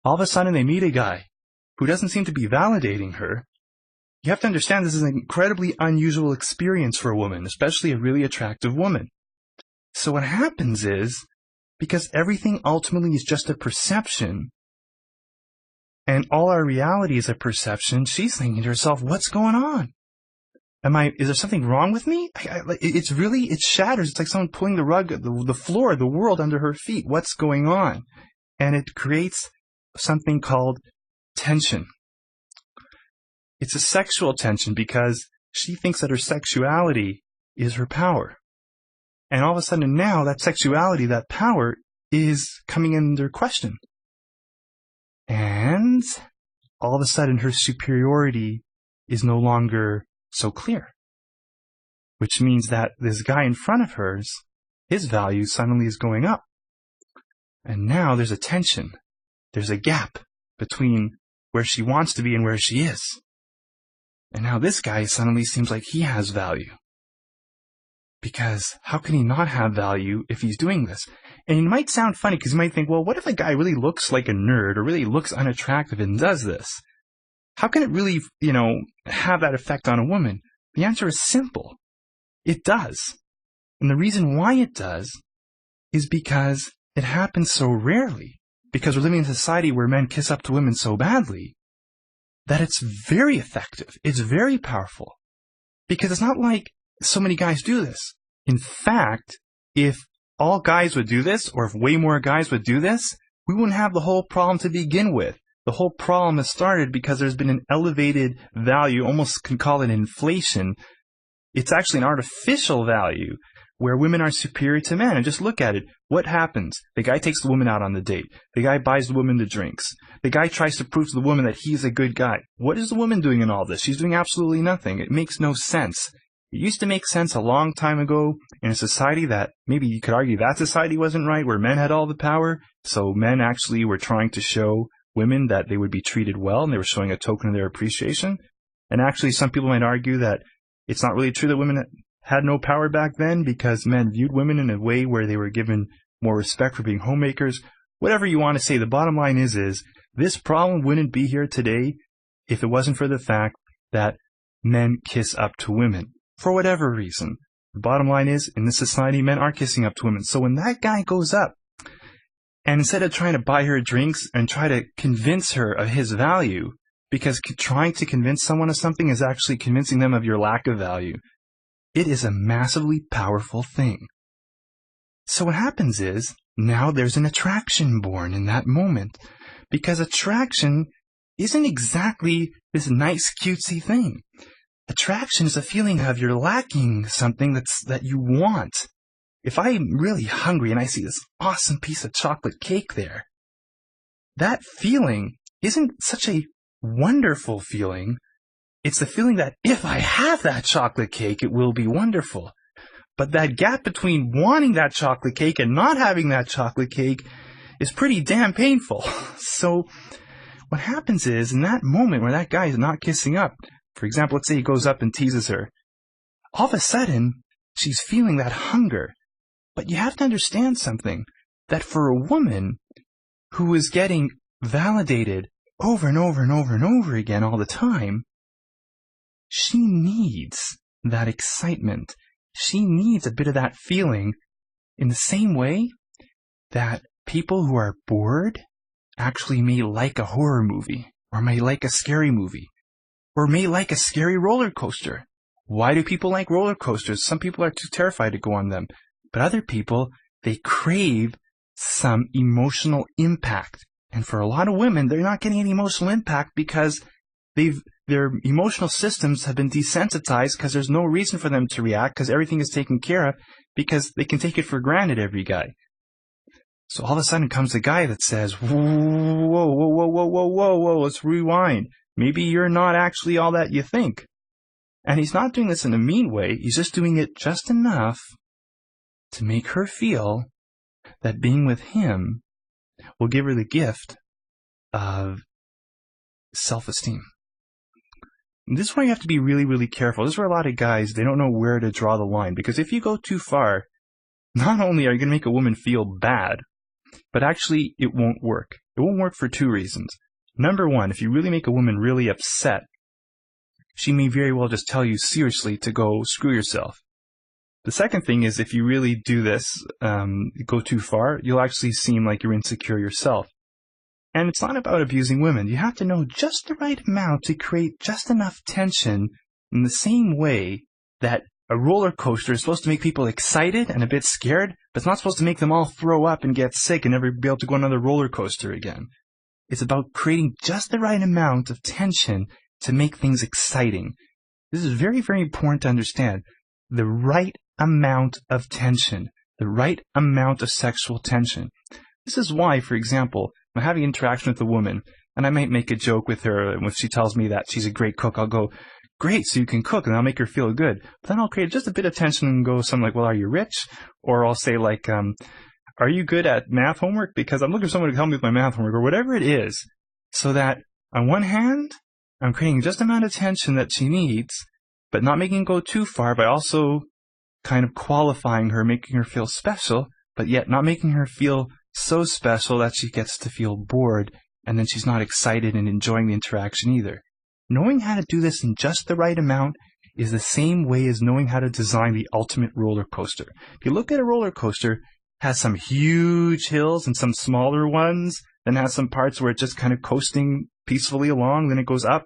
All of a sudden they meet a guy who doesn't seem to be validating her. You have to understand this is an incredibly unusual experience for a woman, especially a really attractive woman. So what happens is, because everything ultimately is just a perception, and all our reality is a perception, she's thinking to herself, what's going on? Is there something wrong with me? It shatters. It's like someone pulling the rug, the floor, the world under her feet. What's going on? And it creates something called tension. It's a sexual tension because she thinks that her sexuality is her power. And all of a sudden now that sexuality, that power is coming under question. And all of a sudden her superiority is no longer so clear. Which means that this guy in front of hers, his value suddenly is going up. And now there's a tension. There's a gap between where she wants to be and where she is. And now this guy suddenly seems like he has value. Because how can he not have value if he's doing this? And it might sound funny because you might think, well, what if a guy really looks like a nerd or really looks unattractive and does this? How can it really, have that effect on a woman? The answer is simple. It does. And the reason why it does is because it happens so rarely. Because we're living in a society where men kiss up to women so badly that it's very effective. It's very powerful. Because it's not like so many guys do this. In fact, if all guys would do this, or if way more guys would do this, we wouldn't have the whole problem to begin with. The whole problem has started because there's been an elevated value, almost can call it inflation. It's actually an artificial value where women are superior to men. And just look at it. What happens? The guy takes the woman out on the date. The guy buys the woman the drinks. The guy tries to prove to the woman that he's a good guy. What is the woman doing in all this? She's doing absolutely nothing. It makes no sense. It used to make sense a long time ago in a society that maybe you could argue that society wasn't right, where men had all the power. So men actually were trying to show women that they would be treated well, and they were showing a token of their appreciation. And actually, some people might argue that it's not really true that women had no power back then because men viewed women in a way where they were given more respect for being homemakers. Whatever you want to say, the bottom line is this problem wouldn't be here today if it wasn't for the fact that men kiss up to women. For whatever reason. The bottom line is, in this society, men are kissing up to women. So when that guy goes up, and instead of trying to buy her drinks and try to convince her of his value, because trying to convince someone of something is actually convincing them of your lack of value, it is a massively powerful thing. So what happens is, now there's an attraction born in that moment, because attraction isn't exactly this nice, cutesy thing. Attraction is a feeling of you're lacking something that you want. If I'm really hungry and I see this awesome piece of chocolate cake there, that feeling isn't such a wonderful feeling. It's the feeling that if I have that chocolate cake, it will be wonderful. But that gap between wanting that chocolate cake and not having that chocolate cake is pretty damn painful. So what happens is, in that moment where that guy is not kissing up, for example, let's say he goes up and teases her. All of a sudden, she's feeling that hunger. But you have to understand something, that for a woman who is getting validated over and over and over and over again all the time, she needs that excitement. She needs a bit of that feeling in the same way that people who are bored actually may like a horror movie or may like a scary movie. Or may like a scary roller coaster. Why do people like roller coasters? Some people are too terrified to go on them. But other people, they crave some emotional impact. And for a lot of women, they're not getting any emotional impact because their emotional systems have been desensitized because there's no reason for them to react because everything is taken care of because they can take it for granted, every guy. So all of a sudden comes a guy that says, whoa, let's rewind. Maybe you're not actually all that you think. And he's not doing this in a mean way. He's just doing it just enough to make her feel that being with him will give her the gift of self-esteem. And this is why you have to be really, really careful. This is where a lot of guys, they don't know where to draw the line. Because if you go too far, not only are you going to make a woman feel bad, but actually it won't work. It won't work for two reasons. Number one, if you really make a woman really upset, she may very well just tell you seriously to go screw yourself. The second thing is, if you really do this, go too far, you'll actually seem like you're insecure yourself. And it's not about abusing women. You have to know just the right amount to create just enough tension, in the same way that a roller coaster is supposed to make people excited and a bit scared, but it's not supposed to make them all throw up and get sick and never be able to go on another roller coaster again. It's about creating just the right amount of tension to make things exciting. This is very, very important to understand. The right amount of tension, the right amount of sexual tension. This is why, for example, I'm having interaction with a woman, and I might make a joke with her, and if she tells me that she's a great cook, I'll go, great, so you can cook, and I'll make her feel good. But then I'll create just a bit of tension and go something like, well, are you rich? Or I'll say like, are you good at math homework? Because I'm looking for someone to help me with my math homework, or whatever it is, so that on one hand, I'm creating just the amount of tension that she needs, but not making it go too far, by also kind of qualifying her, making her feel special, but yet not making her feel so special that she gets to feel bored, and then she's not excited and enjoying the interaction either. Knowing how to do this in just the right amount is the same way as knowing how to design the ultimate roller coaster. If you look at a roller coaster, it has some huge hills and some smaller ones, then has some parts where it's just kind of coasting peacefully along, then it goes up.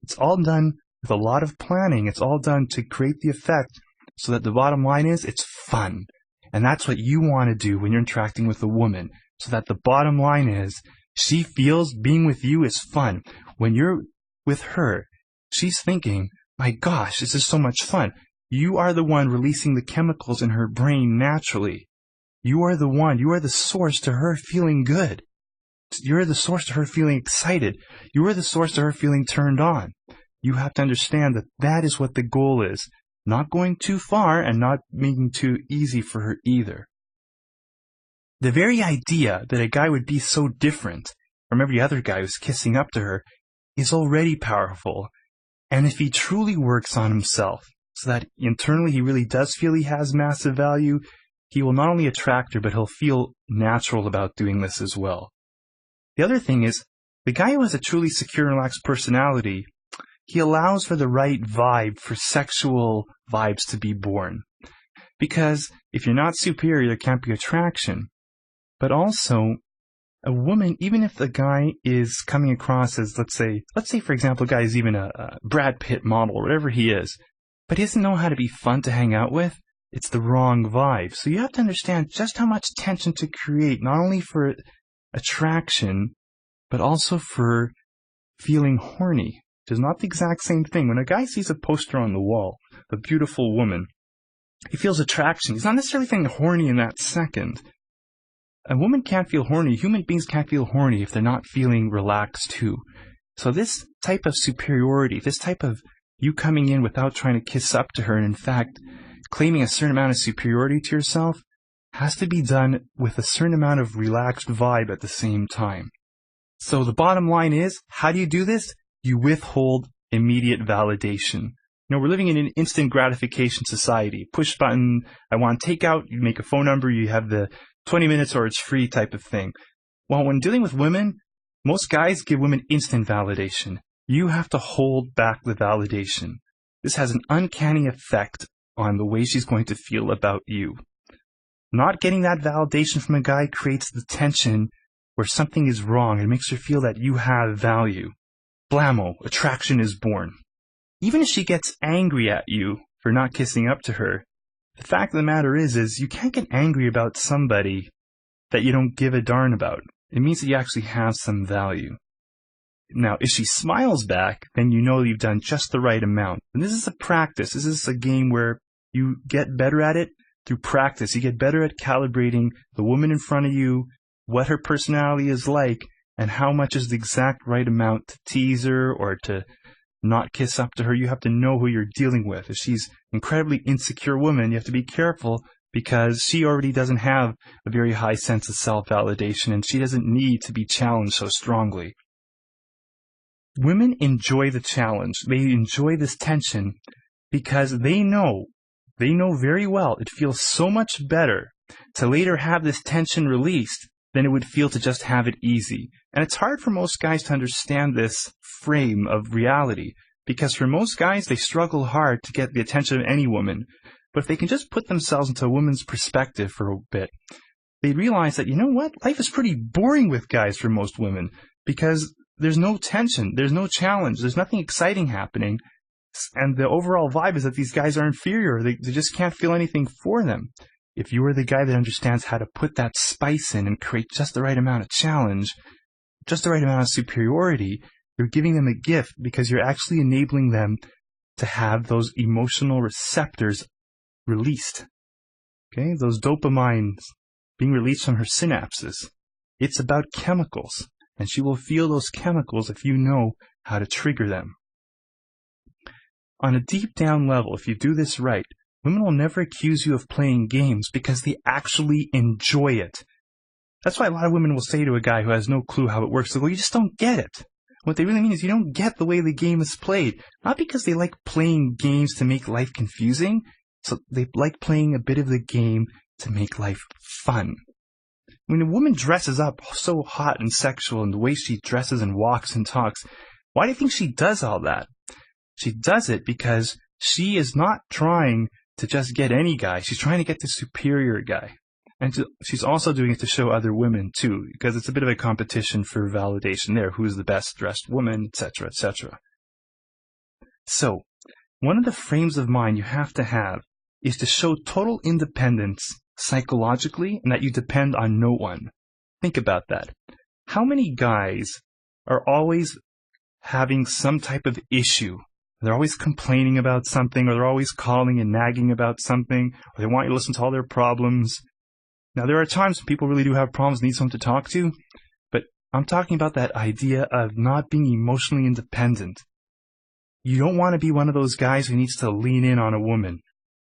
It's all done with a lot of planning. It's all done to create the effect so that the bottom line is it's fun. And that's what you want to do when you're interacting with a woman, so that the bottom line is she feels being with you is fun. When you're with her, she's thinking, my gosh, this is so much fun. You are the one releasing the chemicals in her brain naturally. You are the one, you are the source to her feeling good. You're the source to her feeling excited. You are the source to her feeling turned on. You have to understand that that is what the goal is. Not going too far and not making too easy for her either. The very idea that a guy would be so different from every other guy who's kissing up to her is already powerful. And if he truly works on himself, so that internally he really does feel he has massive value, he will not only attract her, but he'll feel natural about doing this as well. The other thing is, the guy who has a truly secure and relaxed personality, he allows for the right vibe, for sexual vibes to be born. Because if you're not superior, there can't be attraction. But also, a woman, even if the guy is coming across as, let's say for example, a guy is even a Brad Pitt model, or whatever he is, but he doesn't know how to be fun to hang out with, it's the wrong vibe. So you have to understand just how much tension to create, not only for attraction, but also for feeling horny. Which is not the exact same thing. When a guy sees a poster on the wall, a beautiful woman, he feels attraction. He's not necessarily feeling horny in that second. A woman can't feel horny. Human beings can't feel horny if they're not feeling relaxed too. So this type of superiority, this type of you coming in without trying to kiss up to her, and in fact, claiming a certain amount of superiority to yourself, has to be done with a certain amount of relaxed vibe at the same time. So the bottom line is, how do you do this? You withhold immediate validation. You know, we're living in an instant gratification society. Push button, I want takeout, you make a phone number, you have the 20 minutes or it's free type of thing. Well, when dealing with women, most guys give women instant validation. You have to hold back the validation. This has an uncanny effect on the way she's going to feel about you. Not getting that validation from a guy creates the tension where something is wrong and makes her feel that you have value. Blammo, attraction is born. Even if she gets angry at you for not kissing up to her, the fact of the matter is you can't get angry about somebody that you don't give a darn about. It means that you actually have some value. Now, if she smiles back, then you know you've done just the right amount. And this is a practice. This is a game where you get better at it through practice. You get better at calibrating the woman in front of you, what her personality is like, and how much is the exact right amount to tease her or to not kiss up to her. You have to know who you're dealing with. If she's an incredibly insecure woman, you have to be careful because she already doesn't have a very high sense of self-validation and she doesn't need to be challenged so strongly. Women enjoy the challenge. They enjoy this tension because they know very well it feels so much better to later have this tension released than it would feel to just have it easy. And it's hard for most guys to understand this frame of reality, because for most guys, they struggle hard to get the attention of any woman. But if they can just put themselves into a woman's perspective for a bit, they realize that, you know what, life is pretty boring with guys for most women, because there's no tension, there's no challenge, there's nothing exciting happening, and the overall vibe is that these guys are inferior, they just can't feel anything for them. If you are the guy that understands how to put that spice in and create just the right amount of challenge, just the right amount of superiority, you're giving them a gift, because you're actually enabling them to have those emotional receptors released. Okay, those dopamines being released from her synapses. It's about chemicals, and she will feel those chemicals if you know how to trigger them. On a deep down level, if you do this right, women will never accuse you of playing games, because they actually enjoy it. That's why a lot of women will say to a guy who has no clue how it works, they'll go, you just don't get it. What they really mean is you don't get the way the game is played. Not because they like playing games to make life confusing, so they like playing a bit of the game to make life fun. When a woman dresses up so hot and sexual in the way she dresses and walks and talks, why do you think she does all that? She does it because she is not trying to just get any guy. She's trying to get the superior guy. And she's also doing it to show other women, too, because it's a bit of a competition for validation there. Who's the best dressed woman, etc., etc. So, one of the frames of mind you have to have is to show total independence psychologically, and that you depend on no one. Think about that. How many guys are always having some type of issue? They're always complaining about something, or they're always calling and nagging about something, or they want you to listen to all their problems. Now, there are times when people really do have problems and need someone to talk to, but I'm talking about that idea of not being emotionally independent. You don't want to be one of those guys who needs to lean in on a woman.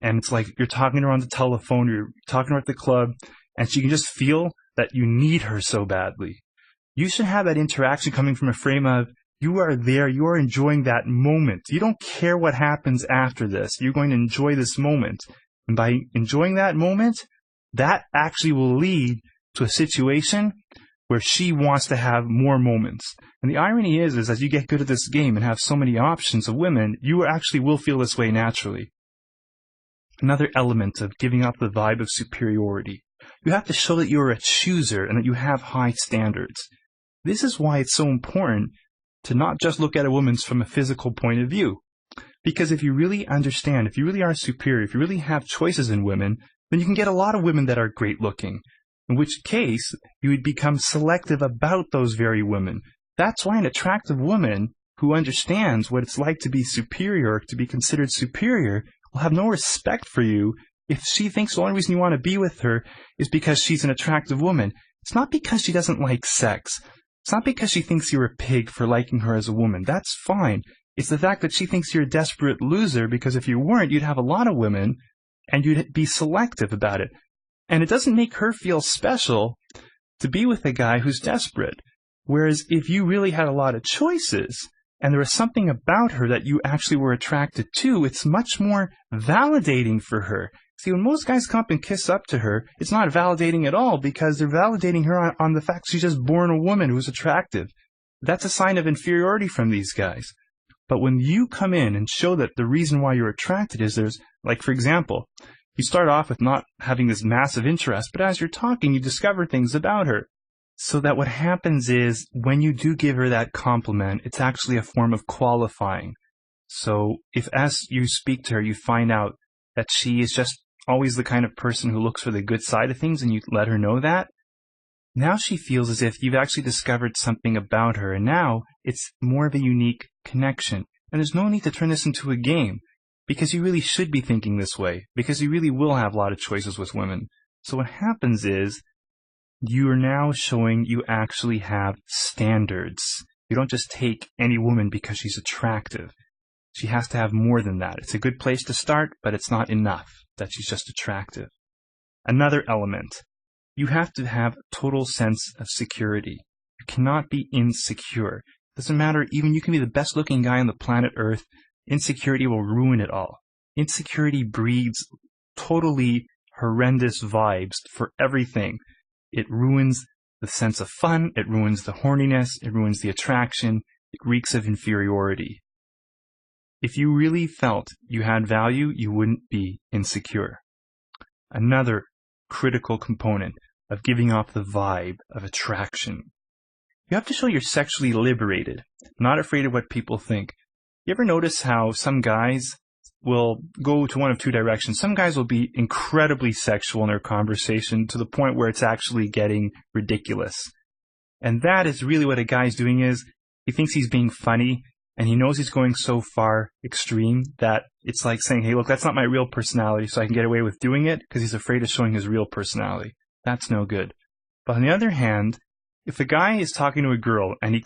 And it's like you're talking to her on the telephone, you're talking to her at the club, and she can just feel that you need her so badly. You should have that interaction coming from a frame of, you are there, you are enjoying that moment. You don't care what happens after this. You're going to enjoy this moment. And by enjoying that moment, that actually will lead to a situation where she wants to have more moments. And the irony is as you get good at this game and have so many options of women, you actually will feel this way naturally. Another element of giving up the vibe of superiority. You have to show that you are a chooser and that you have high standards. This is why it's so important to not just look at a woman from a physical point of view. Because if you really understand, if you really are superior, if you really have choices in women, then you can get a lot of women that are great looking. In which case, you would become selective about those very women. That's why an attractive woman who understands what it's like to be superior, to be considered superior, will have no respect for you if she thinks the only reason you want to be with her is because she's an attractive woman. It's not because she doesn't like sex. It's not because she thinks you're a pig for liking her as a woman. That's fine. It's the fact that she thinks you're a desperate loser, because if you weren't, you'd have a lot of women and you'd be selective about it. And it doesn't make her feel special to be with a guy who's desperate. Whereas if you really had a lot of choices and there was something about her that you actually were attracted to, it's much more validating for her. See, when most guys come up and kiss up to her, it's not validating at all, because they're validating her on the fact she's just born a woman who's attractive. That's a sign of inferiority from these guys. But when you come in and show that the reason why you're attracted is there's, like, for example, you start off with not having this massive interest, but as you're talking, you discover things about her. So that what happens is, when you do give her that compliment, it's actually a form of qualifying. So if as you speak to her, you find out that she is just always the kind of person who looks for the good side of things, and you let her know that, now she feels as if you've actually discovered something about her, and now it's more of a unique connection. And there's no need to turn this into a game, because you really should be thinking this way, because you really will have a lot of choices with women. So what happens is, you are now showing you actually have standards. You don't just take any woman because she's attractive. She has to have more than that. It's a good place to start, but it's not enough that she's just attractive. Another element. You have to have a total sense of security. You cannot be insecure. It doesn't matter, even you can be the best looking guy on the planet Earth. Insecurity will ruin it all. Insecurity breeds totally horrendous vibes for everything. It ruins the sense of fun, it ruins the horniness, it ruins the attraction, it reeks of inferiority. If you really felt you had value, you wouldn't be insecure. Another critical component of giving off the vibe of attraction. You have to show you're sexually liberated, not afraid of what people think. You ever notice how some guys will go to one of two directions? Some guys will be incredibly sexual in their conversation to the point where it's actually getting ridiculous. And that is really what a guy's doing is, he thinks he's being funny, and he knows he's going so far extreme that it's like saying, hey, look, that's not my real personality, so I can get away with doing it, because he's afraid of showing his real personality. That's no good. But on the other hand, if a guy is talking to a girl and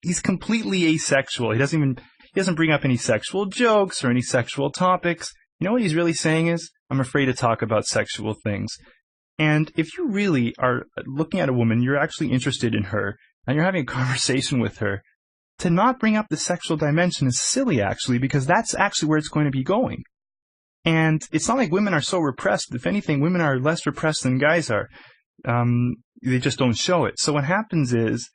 he's completely asexual, he doesn't bring up any sexual jokes or any sexual topics, you know what he's really saying is, I'm afraid to talk about sexual things. And if you really are looking at a woman, you're actually interested in her, and you're having a conversation with her, to not bring up the sexual dimension is silly, actually, because that's actually where it's going to be going. And it's not like women are so repressed. If anything, women are less repressed than guys are. They just don't show it. So what happens is,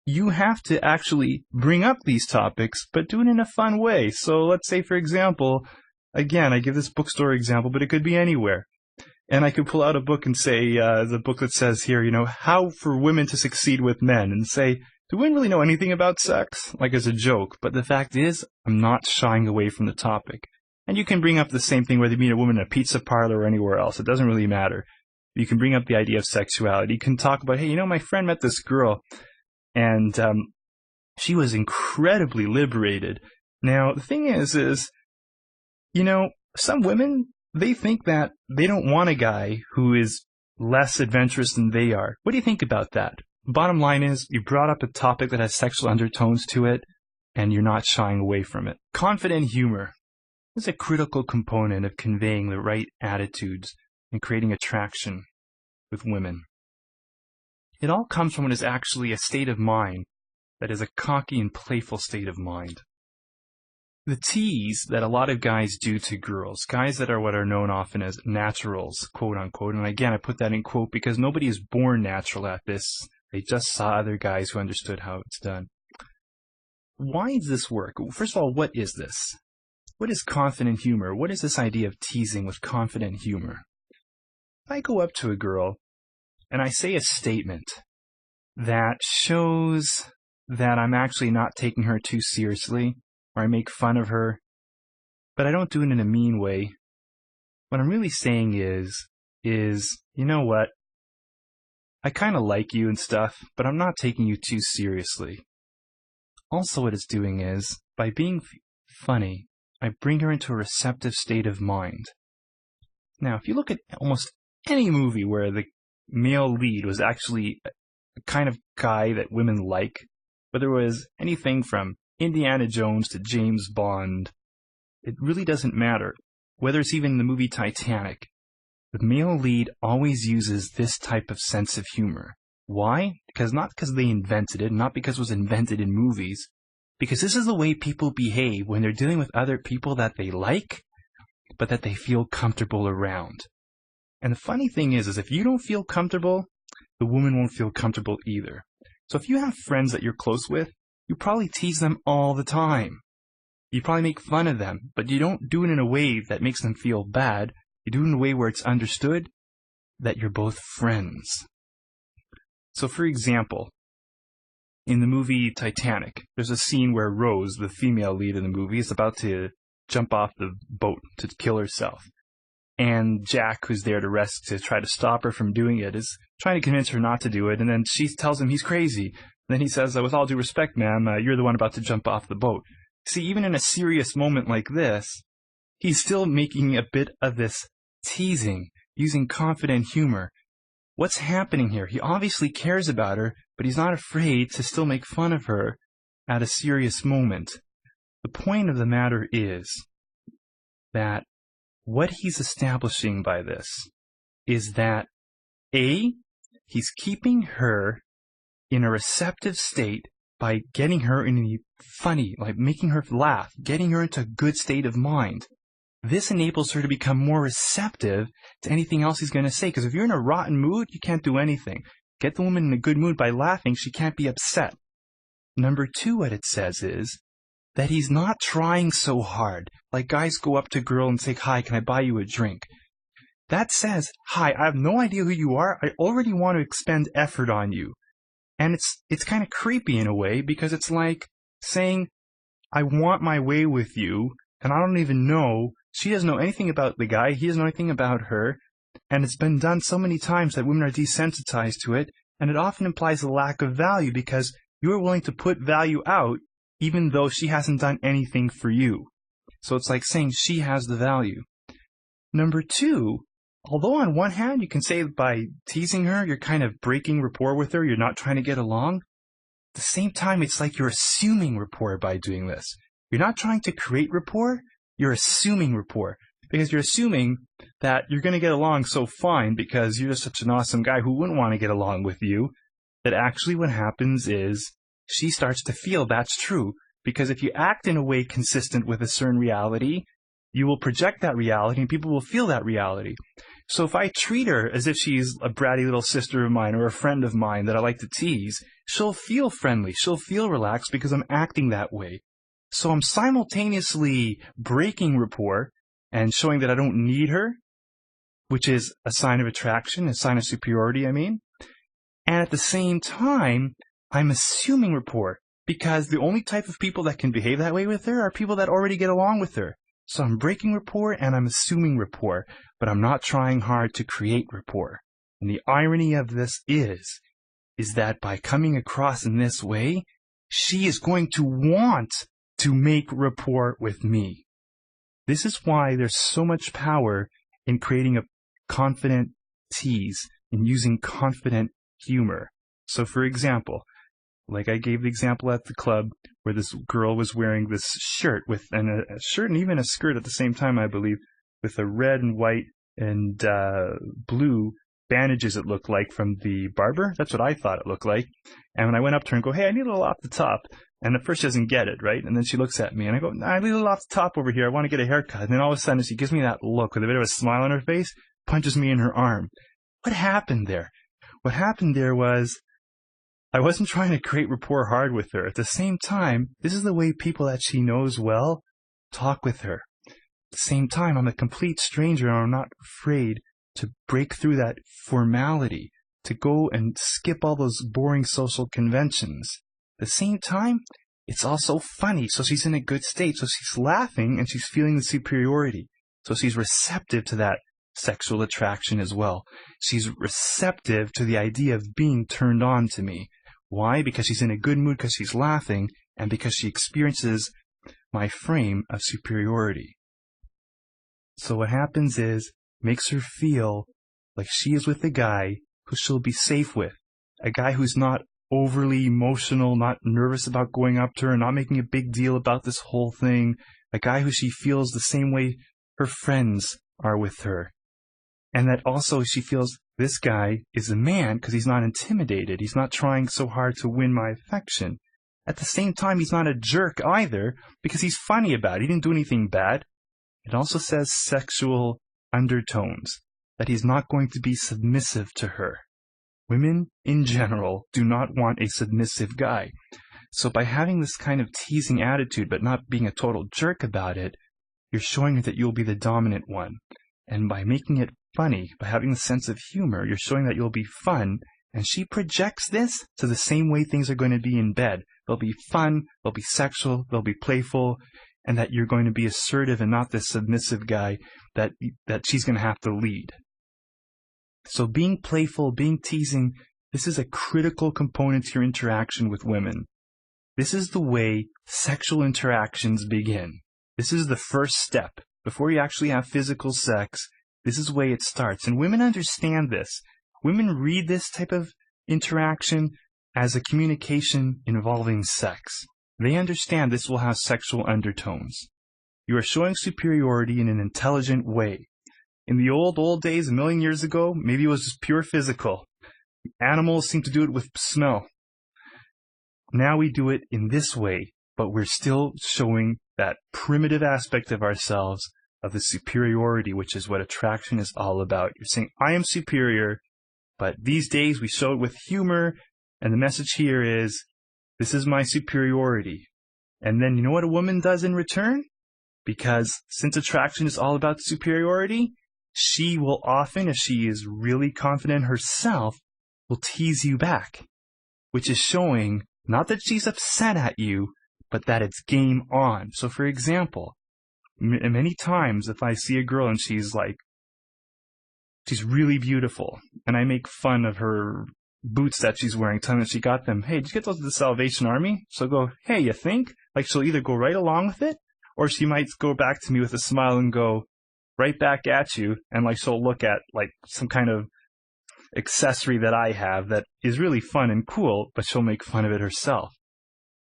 you have to actually bring up these topics, but do it in a fun way. So let's say, for example, again, I give this bookstore example, but it could be anywhere. And I could pull out a book and say, the booklet says here, you know, how for women to succeed with men, and say, do women really know anything about sex? Like as a joke. But the fact is, I'm not shying away from the topic. And you can bring up the same thing whether you meet a woman in a pizza parlor or anywhere else. It doesn't really matter. You can bring up the idea of sexuality. You can talk about, hey, you know, my friend met this girl, and she was incredibly liberated. Now, the thing is, you know, some women, they think that they don't want a guy who is less adventurous than they are. What do you think about that? Bottom line is, you brought up a topic that has sexual undertones to it, and you're not shying away from it. Confident humor is a critical component of conveying the right attitudes and creating attraction with women. It all comes from what is actually a state of mind that is a cocky and playful state of mind. The tease that a lot of guys do to girls, guys that are what are known often as naturals, quote unquote, and again I put that in quote because nobody is born natural at this. They just saw other guys who understood how it's done. Why does this work? First of all, what is this? What is confident humor? What is this idea of teasing with confident humor? If I go up to a girl and I say a statement that shows that I'm actually not taking her too seriously, or I make fun of her, but I don't do it in a mean way, what I'm really saying is, you know what? I kind of like you and stuff, but I'm not taking you too seriously. Also, what it's doing is, by being funny, I bring her into a receptive state of mind. Now, if you look at almost any movie where the male lead was actually a kind of guy that women like, whether it was anything from Indiana Jones to James Bond, it really doesn't matter. Whether it's even the movie Titanic, the male lead always uses this type of sense of humor. Why? Not because they invented it, not because it was invented in movies, because this is the way people behave when they're dealing with other people that they like, but that they feel comfortable around. And the funny thing is if you don't feel comfortable, the woman won't feel comfortable either. So if you have friends that you're close with, you probably tease them all the time. You probably make fun of them, but you don't do it in a way that makes them feel bad. You do it in a way where it's understood that you're both friends. So for example, in the movie Titanic, there's a scene where Rose, the female lead in the movie, is about to jump off the boat to kill herself. And Jack, who's there to try to stop her from doing it, is trying to convince her not to do it. And then she tells him he's crazy. And then he says, with all due respect, ma'am, you're the one about to jump off the boat. See, even in a serious moment like this, he's still making a bit of this teasing, using confident humor. What's happening here? He obviously cares about her, but he's not afraid to still make fun of her at a serious moment. The point of the matter is that what he's establishing by this is that, A, he's keeping her in a receptive state by getting her in a funny, like making her laugh, getting her into a good state of mind. This enables her to become more receptive to anything else he's going to say. Because if you're in a rotten mood, you can't do anything. get the woman in a good mood by laughing, she can't be upset. Number 2, what it says is that he's not trying so hard. Like guys go up to a girl and say, "Hi, can I buy you a drink?" That says, "Hi, I have no idea who you are. I already want to expend effort on you." And it's kind of creepy in a way, because it's like saying, "I want my way with you," and I don't even know. She doesn't know anything about the guy. He doesn't know anything about her. And it's been done so many times that women are desensitized to it. And it often implies a lack of value, because you are willing to put value out even though she hasn't done anything for you. So it's like saying she has the value. Number 2, although on one hand you can say by teasing her, you're kind of breaking rapport with her, you're not trying to get along. At the same time, it's like you're assuming rapport by doing this. You're not trying to create rapport, you're assuming rapport. Because you're assuming that you're going to get along so fine because you're just such an awesome guy who wouldn't want to get along with you, that actually what happens is she starts to feel that's true. Because if you act in a way consistent with a certain reality, you will project that reality and people will feel that reality. So if I treat her as if she's a bratty little sister of mine or a friend of mine that I like to tease, she'll feel friendly, she'll feel relaxed because I'm acting that way. So I'm simultaneously breaking rapport and showing that I don't need her, which is a sign of attraction, a sign of superiority, I mean. And at the same time, I'm assuming rapport, because the only type of people that can behave that way with her are people that already get along with her. So I'm breaking rapport and I'm assuming rapport, but I'm not trying hard to create rapport. And the irony of this is that by coming across in this way, she is going to want to make rapport with me. This is why there's so much power in creating a confident tease, in using confident humor. So for example, like I gave the example at the club where this girl was wearing this shirt a shirt and even a skirt at the same time, I believe, with a red and white and blue bandages, it looked like, from the barber. That's what I thought it looked like. And when I went up to her and go, "Hey, I need a little off the top." And at first she doesn't get it, right? And then she looks at me and I go, "I need a little off the top over here. I want to get a haircut." And then all of a sudden she gives me that look with a bit of a smile on her face, punches me in her arm. What happened there? What happened there was I wasn't trying to create rapport hard with her. At the same time, this is the way people that she knows well talk with her. At the same time, I'm a complete stranger and I'm not afraid to break through that formality, to go and skip all those boring social conventions. At the same time, it's also funny, so she's in a good state, so she's laughing and she's feeling the superiority. So she's receptive to that sexual attraction as well. She's receptive to the idea of being turned on to me. Why? Because she's in a good mood, because she's laughing, and because she experiences my frame of superiority. So what happens is, makes her feel like she is with a guy who she'll be safe with. A guy who's not overly emotional, not nervous about going up to her, not making a big deal about this whole thing. A guy who she feels the same way her friends are with her. And that also she feels this guy is a man because he's not intimidated. He's not trying so hard to win my affection. At the same time, he's not a jerk either because he's funny about it. He didn't do anything bad. It also says sexual undertones, that he's not going to be submissive to her. Women, in general, do not want a submissive guy. So by having this kind of teasing attitude but not being a total jerk about it, you're showing her that you'll be the dominant one. And by making it funny, by having a sense of humor, you're showing that you'll be fun, and she projects this to the same way things are going to be in bed. They'll be fun, they'll be sexual, they'll be playful, and that you're going to be assertive and not this submissive guy that she's going to have to lead. So being playful, being teasing, this is a critical component to your interaction with women. This is the way sexual interactions begin. This is the first step. Before you actually have physical sex, this is the way it starts. And women understand this. Women read this type of interaction as a communication involving sex. They understand this will have sexual undertones. You are showing superiority in an intelligent way. In the old days, a million years ago, maybe it was just pure physical. Animals seem to do it with smell. Now we do it in this way, but we're still showing that primitive aspect of ourselves, of the superiority, which is what attraction is all about. You're saying, I am superior, But these days we show it with humor, and the message here is, this is my superiority. And then you know what a woman does in return? Because since attraction is all about superiority, she will often, if she is really confident herself, will tease you back, which is showing not that she's upset at you, but that it's game on. So for example, many times if I see a girl and she's really beautiful, and I make fun of her boots that she's wearing, telling her she got them. Hey, did you get those at the Salvation Army? She'll go, hey, you think? Like, she'll either go right along with it, or she might go back to me with a smile and go right back at you, and like she'll look at like some kind of accessory that I have that is really fun and cool, but she'll make fun of it herself.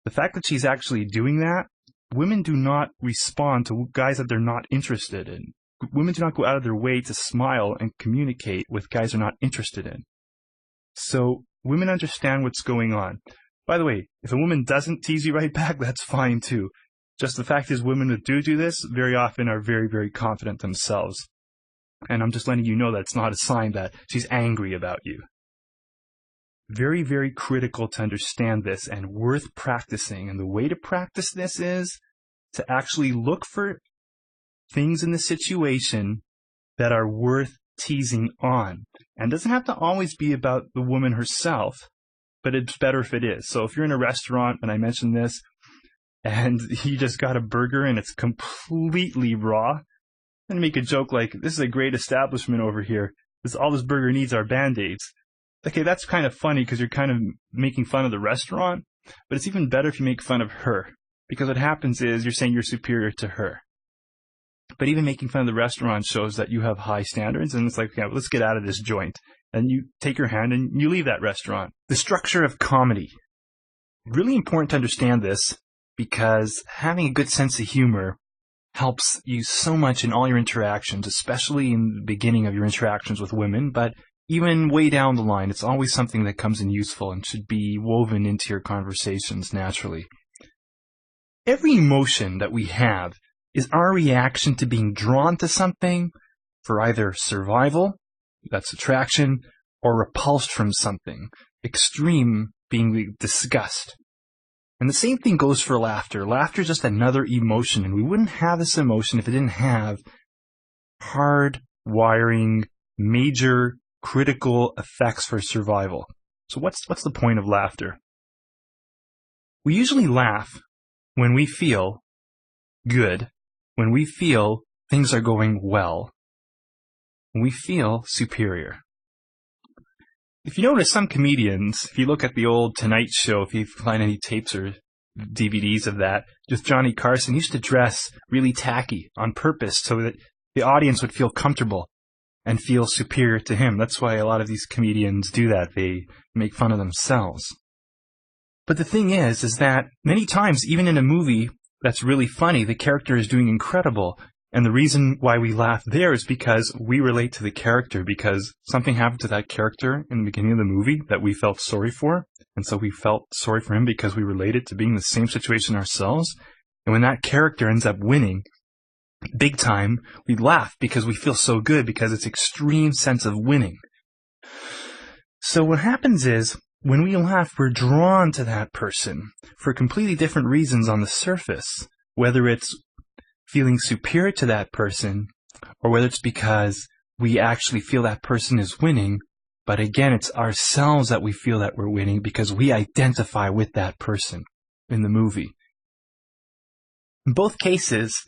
The fact that she's actually doing that, women do not respond to guys that they're not interested in. Women do not go out of their way to smile and communicate with guys they're not interested in. So women understand what's going on. By the way, if a woman doesn't tease you right back, that's fine too. Just the fact is, women that do this very often are very, very confident themselves. And I'm just letting you know that's not a sign that she's angry about you. Very, very critical to understand this and worth practicing. And the way to practice this is to actually look for things in the situation that are worth teasing on. And it doesn't have to always be about the woman herself, but it's better if it is. So if you're in a restaurant, and I mentioned this, and you just got a burger and it's completely raw, and make a joke like, this is a great establishment over here. All this burger needs are Band-Aids. Okay, that's kind of funny because you're kind of making fun of the restaurant, but it's even better if you make fun of her, because what happens is you're saying you're superior to her. But even making fun of the restaurant shows that you have high standards, and it's like, yeah, let's get out of this joint. And you take your hand and you leave that restaurant. The structure of comedy. Really important to understand this, because having a good sense of humor helps you so much in all your interactions, especially in the beginning of your interactions with women, but even way down the line, it's always something that comes in useful and should be woven into your conversations naturally. Every emotion that we have is our reaction to being drawn to something for either survival, that's attraction, or repulsed from something, extreme being disgust. And the same thing goes for laughter. Laughter is just another emotion, and we wouldn't have this emotion if it didn't have hard wiring, major critical effects for survival. So what's the point of laughter? We usually laugh when we feel good, when we feel things are going well, when we feel superior. If you notice, some comedians, if you look at the old Tonight Show, if you find any tapes or DVDs of that, with Johnny Carson, he used to dress really tacky on purpose so that the audience would feel comfortable and feel superior to him. That's why a lot of these comedians do that. They make fun of themselves. But the thing is that many times, even in a movie that's really funny, the character is doing incredible. And the reason why we laugh there is because we relate to the character, because something happened to that character in the beginning of the movie that we felt sorry for. And so we felt sorry for him because we related to being in the same situation ourselves. And when that character ends up winning, big time, we laugh because we feel so good, because it's extreme sense of winning. So what happens is, when we laugh, we're drawn to that person for completely different reasons on the surface, whether it's feeling superior to that person, or whether it's because we actually feel that person is winning, but again, it's ourselves that we feel that we're winning because we identify with that person in the movie. In both cases,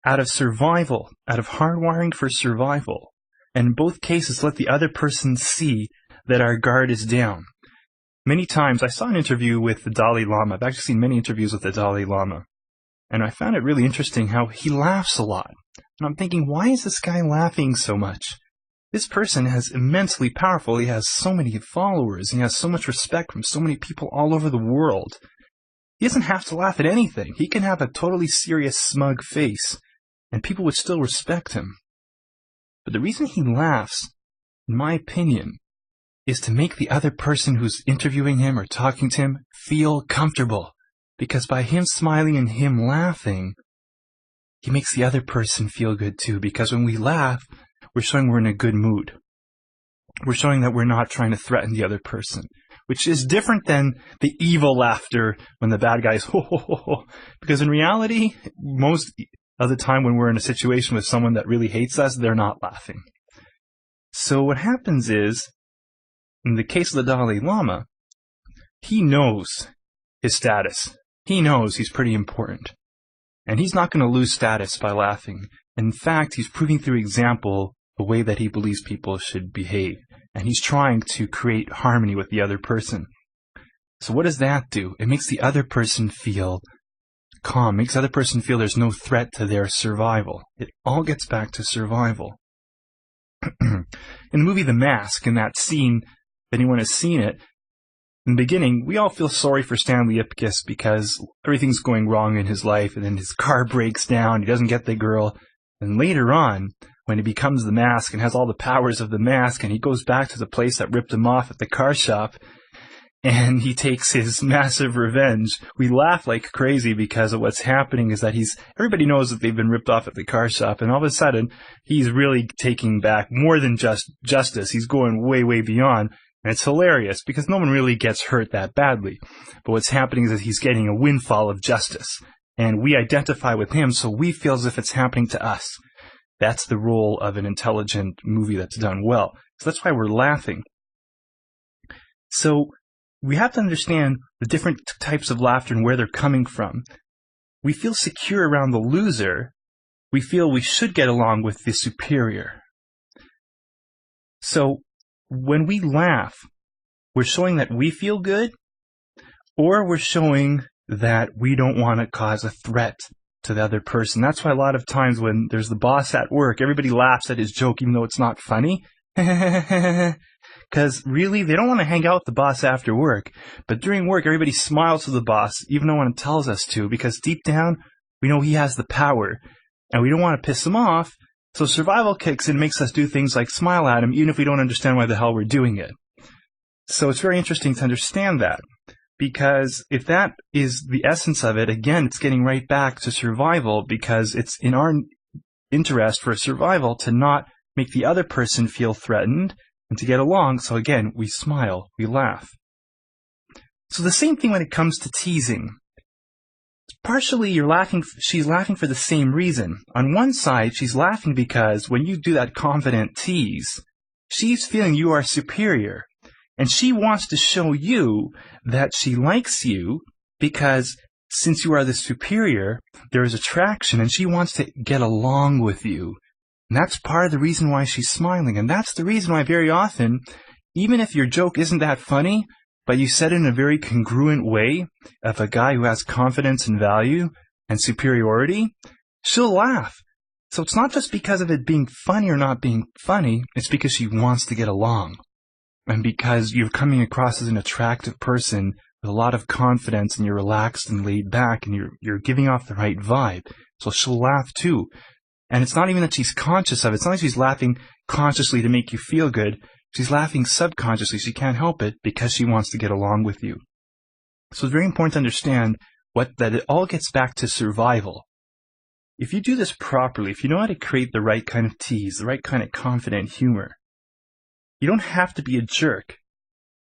out of survival, out of hardwiring for survival, and in both cases, let the other person see that our guard is down. Many times, I saw an interview with the Dalai Lama. I've actually seen many interviews with the Dalai Lama. And I found it really interesting how he laughs a lot. And I'm thinking, why is this guy laughing so much? This person is immensely powerful. He has so many followers. He has so much respect from so many people all over the world. He doesn't have to laugh at anything. He can have a totally serious, smug face, and people would still respect him. But the reason he laughs, in my opinion, is to make the other person who's interviewing him or talking to him feel comfortable. Because by him smiling and him laughing, he makes the other person feel good too. Because when we laugh, we're showing we're in a good mood. we're showing that we're not trying to threaten the other person, which is different than the evil laughter when the bad guy's ho ho ho ho. Because in reality, most of the time when we're in a situation with someone that really hates us, they're not laughing. So what happens is, in the case of the Dalai Lama, he knows his status. He knows he's pretty important. And he's not going to lose status by laughing. In fact, he's proving through example the way that he believes people should behave. And he's trying to create harmony with the other person. So what does that do? It makes the other person feel calm, makes the other person feel there's no threat to their survival. It all gets back to survival. In the movie The Mask, in that scene, if anyone has seen it, in the beginning, we all feel sorry for Stanley Ipkiss because everything's going wrong in his life, and then his car breaks down, he doesn't get the girl. And later on, when he becomes the Mask and has all the powers of the Mask, and he goes back to the place that ripped him off at the car shop, and he takes his massive revenge, we laugh like crazy because of what's happening is that everybody knows that they've been ripped off at the car shop, and all of a sudden, he's really taking back more than just justice. He's going way, way beyond. And it's hilarious because no one really gets hurt that badly. But what's happening is that he's getting a windfall of justice. And we identify with him, so we feel as if it's happening to us. That's the role of an intelligent movie that's done well. So that's why we're laughing. So we have to understand the different types of laughter and where they're coming from. We feel secure around the loser. We feel we should get along with the superior. So when we laugh, we're showing that we feel good, or we're showing that we don't want to cause a threat to the other person. That's why a lot of times when there's the boss at work, everybody laughs at his joke even though it's not funny. Because really, they don't want to hang out with the boss after work. But during work, everybody smiles to the boss, even though no one tells us to, because deep down, we know he has the power, and we don't want to piss him off. So survival kicks in and makes us do things like smile at him, even if we don't understand why the hell we're doing it. So it's very interesting to understand that, because if that is the essence of it, again, it's getting right back to survival, because it's in our interest for survival to not make the other person feel threatened and to get along. So again, we smile, we laugh. So the same thing when it comes to teasing. Partially, she's laughing for the same reason. On one side, she's laughing because when you do that confident tease, she's feeling you are superior. And she wants to show you that she likes you because since you are the superior, there is attraction and she wants to get along with you. And that's part of the reason why she's smiling. And that's the reason why very often, even if your joke isn't that funny, but you said it in a very congruent way of a guy who has confidence and value and superiority, she'll laugh. So it's not just because of it being funny or not being funny, it's because she wants to get along. And because you're coming across as an attractive person with a lot of confidence and you're relaxed and laid back and you're giving off the right vibe. So she'll laugh too. And it's not even that she's conscious of it. It's not like she's laughing consciously to make you feel good. She's laughing subconsciously. She can't help it because she wants to get along with you. So it's very important to understand that it all gets back to survival. If you do this properly, if you know how to create the right kind of tease, the right kind of confident humor, you don't have to be a jerk.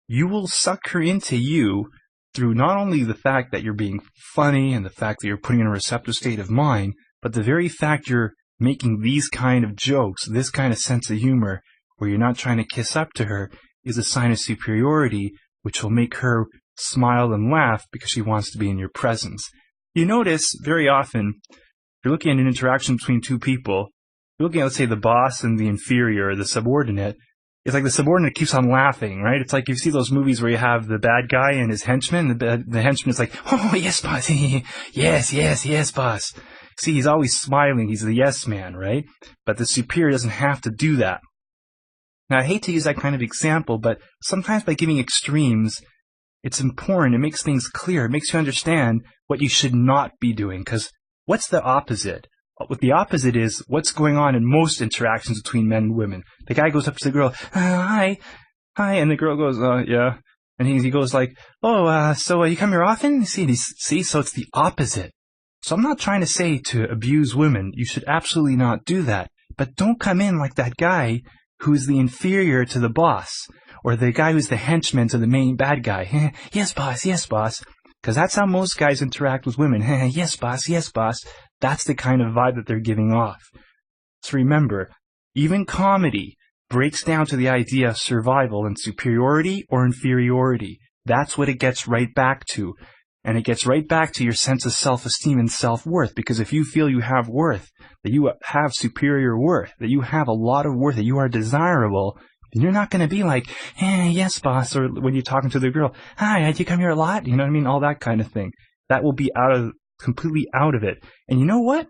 You will suck her into you through not only the fact that you're being funny and the fact that you're putting in a receptive state of mind, but the very fact you're making these kind of jokes, this kind of sense of humor, where you're not trying to kiss up to her, is a sign of superiority, which will make her smile and laugh because she wants to be in your presence. You notice very often, if you're looking at an interaction between two people, you're looking at, let's say, the boss and the inferior, or the subordinate. It's like the subordinate keeps on laughing, right? It's like you see those movies where you have the bad guy and his henchman. The henchman is like, oh, yes, boss. yes, boss. See, he's always smiling. He's the yes man, right? But the superior doesn't have to do that. Now, I hate to use that kind of example, but sometimes by giving extremes, it's important. It makes things clear. It makes you understand what you should not be doing. Because what's the opposite? What the opposite is what's going on in most interactions between men and women. The guy goes up to the girl, hi, and the girl goes, yeah. And he goes like, so you come here often? See, so it's the opposite. So I'm not trying to say to abuse women. You should absolutely not do that. But don't come in like that guy who's the inferior to the boss, or the guy who's the henchman to the main bad guy. Yes, boss, yes, boss. Because that's how most guys interact with women. Yes, boss, yes, boss. That's the kind of vibe that they're giving off. So remember, even comedy breaks down to the idea of survival and superiority or inferiority. That's what it gets right back to. And it gets right back to your sense of self-esteem and self-worth. Because if you feel you have worth, that you have superior worth, that you have a lot of worth, that you are desirable, then you're not going to be like, yes, boss, or when you're talking to the girl, hi, do you come here a lot? You know what I mean? All that kind of thing. That will be completely out of it. And you know what?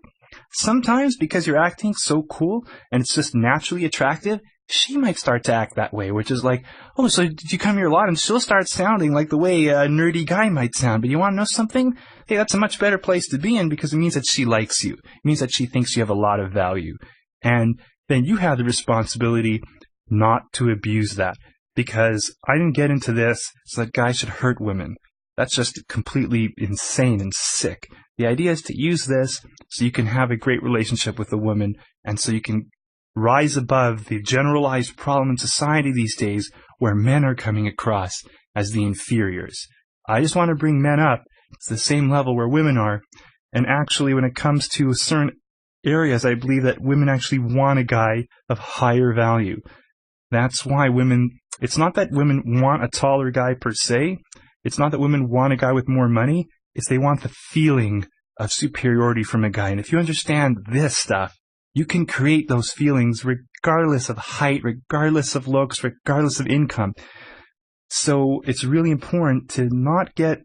Sometimes because you're acting so cool and it's just naturally attractive, she might start to act that way, which is like, oh, so did you come here a lot? And she'll start sounding like the way a nerdy guy might sound. But you want to know something? Hey, that's a much better place to be in because it means that she likes you. It means that she thinks you have a lot of value. And then you have the responsibility not to abuse that. Because I didn't get into this so that guys should hurt women. That's just completely insane and sick. The idea is to use this so you can have a great relationship with a woman and so you can rise above the generalized problem in society these days where men are coming across as the inferiors. I just want to bring men up to the same level where women are. And actually, when it comes to certain areas, I believe that women actually want a guy of higher value. That's why women, it's not that women want a taller guy per se. It's not that women want a guy with more money. It's they want the feeling of superiority from a guy. And if you understand this stuff, you can create those feelings regardless of height, regardless of looks, regardless of income. So it's really important to not get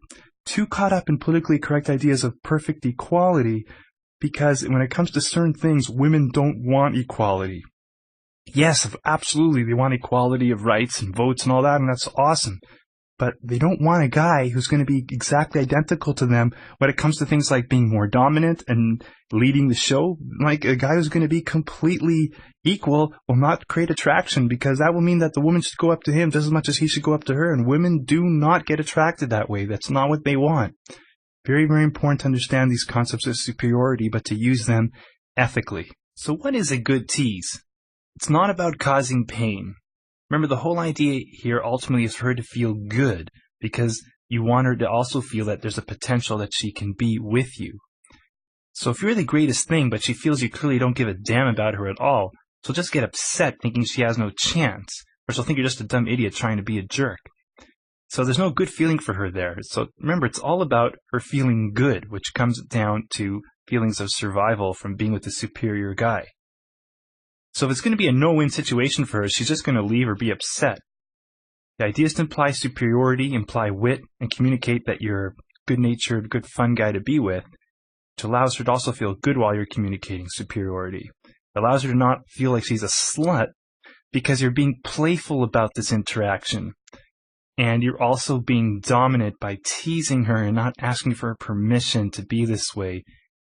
too caught up in politically correct ideas of perfect equality, because when it comes to certain things, women don't want equality. Yes, absolutely, they want equality of rights and votes and all that, and that's awesome. But they don't want a guy who's going to be exactly identical to them when it comes to things like being more dominant and leading the show. Like a guy who's going to be completely equal will not create attraction, because that will mean that the woman should go up to him just as much as he should go up to her. And women do not get attracted that way. That's not what they want. Very, very important to understand these concepts of superiority, but to use them ethically. So what is a good tease? It's not about causing pain. Remember, the whole idea here ultimately is for her to feel good, because you want her to also feel that there's a potential that she can be with you. So if you're the greatest thing, but she feels you clearly don't give a damn about her at all, she'll just get upset thinking she has no chance, or she'll think you're just a dumb idiot trying to be a jerk. So there's no good feeling for her there. So remember, it's all about her feeling good, which comes down to feelings of survival from being with a superior guy. So if it's going to be a no-win situation for her, she's just going to leave or be upset. The idea is to imply superiority, imply wit, and communicate that you're a good-natured, good fun guy to be with, which allows her to also feel good while you're communicating superiority. It allows her to not feel like she's a slut because you're being playful about this interaction. And you're also being dominant by teasing her and not asking for her permission to be this way,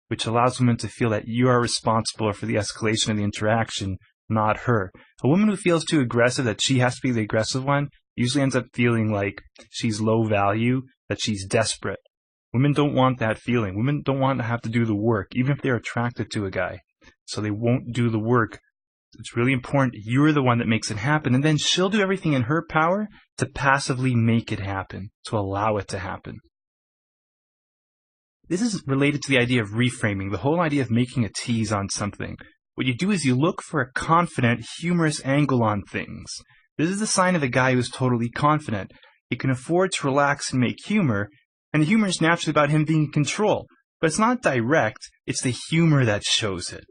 which allows women to feel that you are responsible for the escalation of the interaction, not her. A woman who feels too aggressive, that she has to be the aggressive one, usually ends up feeling like she's low value, that she's desperate. Women don't want that feeling. Women don't want to have to do the work, even if they're attracted to a guy. So they won't do the work. It's really important you're the one that makes it happen, and then she'll do everything in her power to passively make it happen, to allow it to happen. This is related to the idea of reframing, the whole idea of making a tease on something. What you do is you look for a confident, humorous angle on things. This is the sign of a guy who's totally confident. He can afford to relax and make humor, and the humor is naturally about him being in control. But it's not direct, it's the humor that shows it.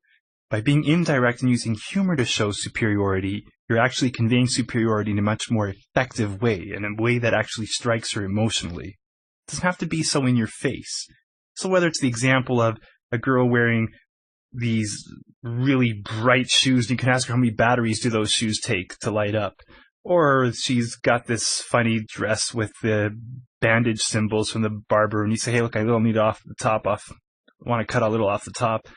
By being indirect and using humor to show superiority, you're actually conveying superiority in a much more effective way, in a way that actually strikes her emotionally. It doesn't have to be so in your face. So whether it's the example of a girl wearing these really bright shoes, you can ask her how many batteries do those shoes take to light up. Or she's got this funny dress with the bandage symbols from the barber, and you say, hey, look, I need I want to cut a little off the top.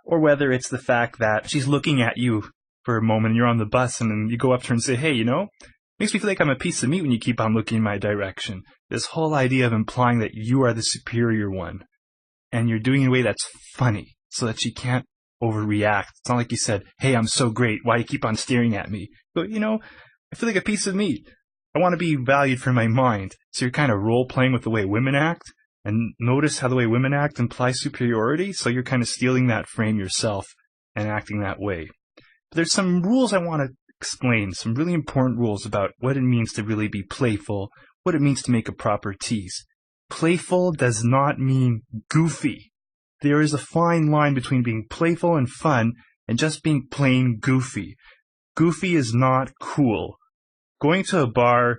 Or whether it's the fact that she's looking at you for a moment and you're on the bus, and then you go up to her and say, hey, makes me feel like I'm a piece of meat when you keep on looking in my direction. This whole idea of implying that you are the superior one. And you're doing it in a way that's funny, so that she can't overreact. It's not like you said, hey, I'm so great. Why do you keep on staring at me? But, I feel like a piece of meat. I want to be valued for my mind. So you're kind of role-playing with the way women act. And notice how the way women act implies superiority. So you're kind of stealing that frame yourself and acting that way. But there's some rules I want to explain, some really important rules about what it means to really be playful, what it means to make a proper tease. Playful does not mean goofy. There is a fine line between being playful and fun and just being plain goofy. Goofy is not cool. Going to a bar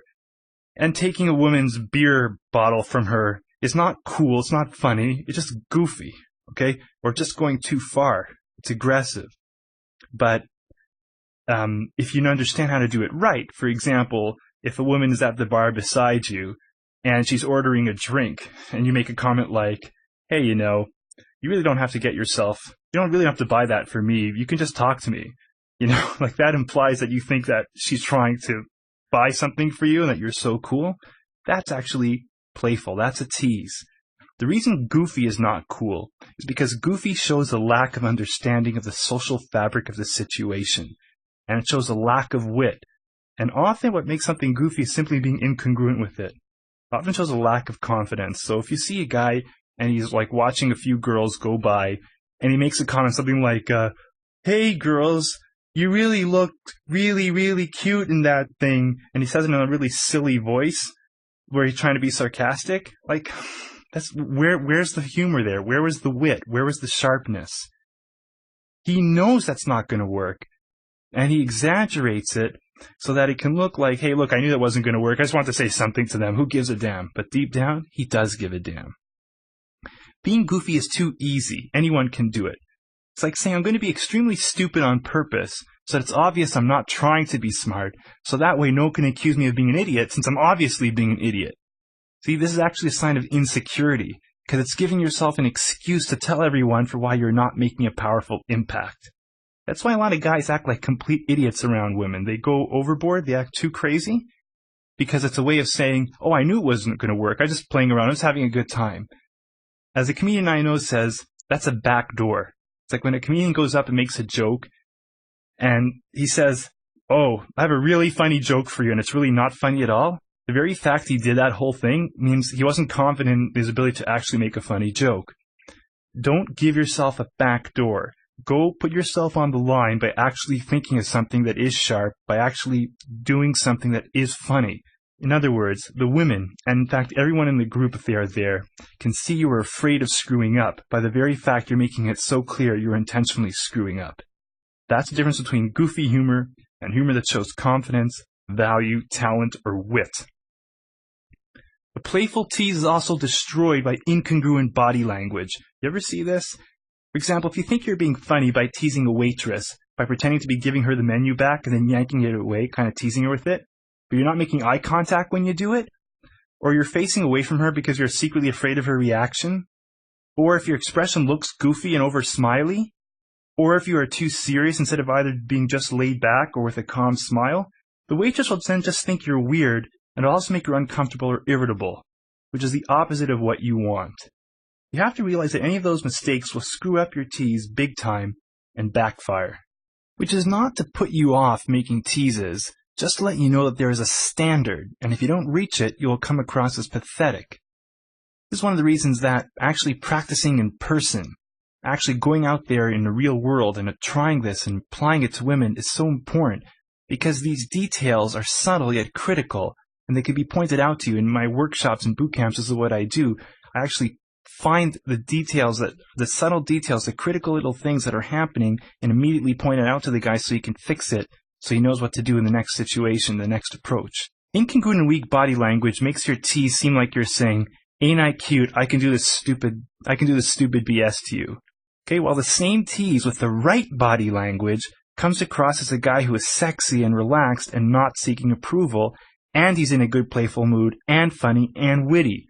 and taking a woman's beer bottle from her is not cool, it's not funny, it's just goofy, okay? Or just going too far. It's aggressive. But if you understand how to do it right, for example, if a woman is at the bar beside you and she's ordering a drink and you make a comment like, hey, you really don't have to you don't really have to buy that for me, you can just talk to me. Like that implies that you think that she's trying to buy something for you and that you're so cool. That's actually playful. That's a tease. The reason goofy is not cool is because goofy shows a lack of understanding of the social fabric of the situation. And it shows a lack of wit. And often what makes something goofy is simply being incongruent with it. It often shows a lack of confidence. So if you see a guy and he's like watching a few girls go by and he makes a comment, something like, hey girls, you really looked really, really cute in that thing. And he says it in a really silly voice where he's trying to be sarcastic. Like, where's the humor there? Where was the wit? Where was the sharpness? He knows that's not going to work. And he exaggerates it so that it can look like, hey, look, I knew that wasn't going to work. I just want to say something to them. Who gives a damn? But deep down, he does give a damn. Being goofy is too easy. Anyone can do it. It's like saying I'm going to be extremely stupid on purpose so that it's obvious I'm not trying to be smart, so that way no one can accuse me of being an idiot since I'm obviously being an idiot. See, this is actually a sign of insecurity because it's giving yourself an excuse to tell everyone for why you're not making a powerful impact. That's why a lot of guys act like complete idiots around women. They go overboard, they act too crazy, because it's a way of saying, oh, I knew it wasn't going to work. I was just playing around. I was having a good time. As a comedian I know says, that's a back door. It's like when a comedian goes up and makes a joke, and he says, oh, I have a really funny joke for you, and it's really not funny at all. The very fact he did that whole thing means he wasn't confident in his ability to actually make a funny joke. Don't give yourself a back door. Go put yourself on the line by actually thinking of something that is sharp, by actually doing something that is funny. In other words, the women, and in fact everyone in the group if they are there, can see you are afraid of screwing up by the very fact you're making it so clear you're intentionally screwing up. That's the difference between goofy humor and humor that shows confidence, value, talent, or wit. A playful tease is also destroyed by incongruent body language. You ever see this? For example, if you think you're being funny by teasing a waitress, by pretending to be giving her the menu back and then yanking it away, kind of teasing her with it, but you're not making eye contact when you do it, or you're facing away from her because you're secretly afraid of her reaction, or if your expression looks goofy and over-smiley, or if you are too serious instead of either being just laid back or with a calm smile, the waitress will then just think you're weird and it'll also make you uncomfortable or irritable, which is the opposite of what you want. You have to realize that any of those mistakes will screw up your tease big time and backfire. Which is not to put you off making teases, just to let you know that there is a standard, and if you don't reach it, you will come across as pathetic. This is one of the reasons that actually practicing in person, actually going out there in the real world and trying this and applying it to women is so important, because these details are subtle yet critical, and they can be pointed out to you. In my workshops and boot camps, this is what I do. I actually find the subtle details, the critical little things that are happening, and immediately point it out to the guy so he can fix it, so he knows what to do in the next situation, the next approach. Incongruent and weak body language makes your tease seem like you're saying, ain't I cute, I can do this stupid BS to you. Okay, while the same tease with the right body language comes across as a guy who is sexy and relaxed and not seeking approval, and he's in a good playful mood, and funny, and witty.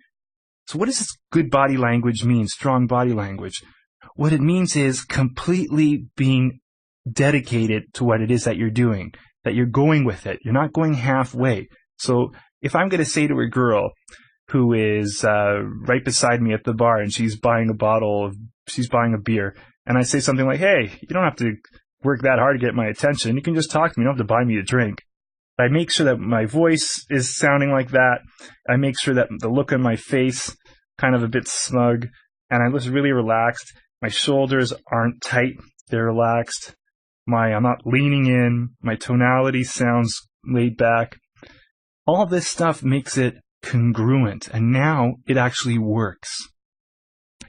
So what does this good body language mean, strong body language? What it means is completely being dedicated to what it is that you're doing, that you're going with it. You're not going halfway. So if I'm going to say to a girl who is right beside me at the bar and she's buying a beer, and I say something like, hey, you don't have to work that hard to get my attention. You can just talk to me. You don't have to buy me a drink. I make sure that my voice is sounding like that. I make sure that the look on my face, kind of a bit smug, and I was really relaxed. My shoulders aren't tight. They're relaxed. I'm not leaning in. My tonality sounds laid back. All this stuff makes it congruent, and now it actually works.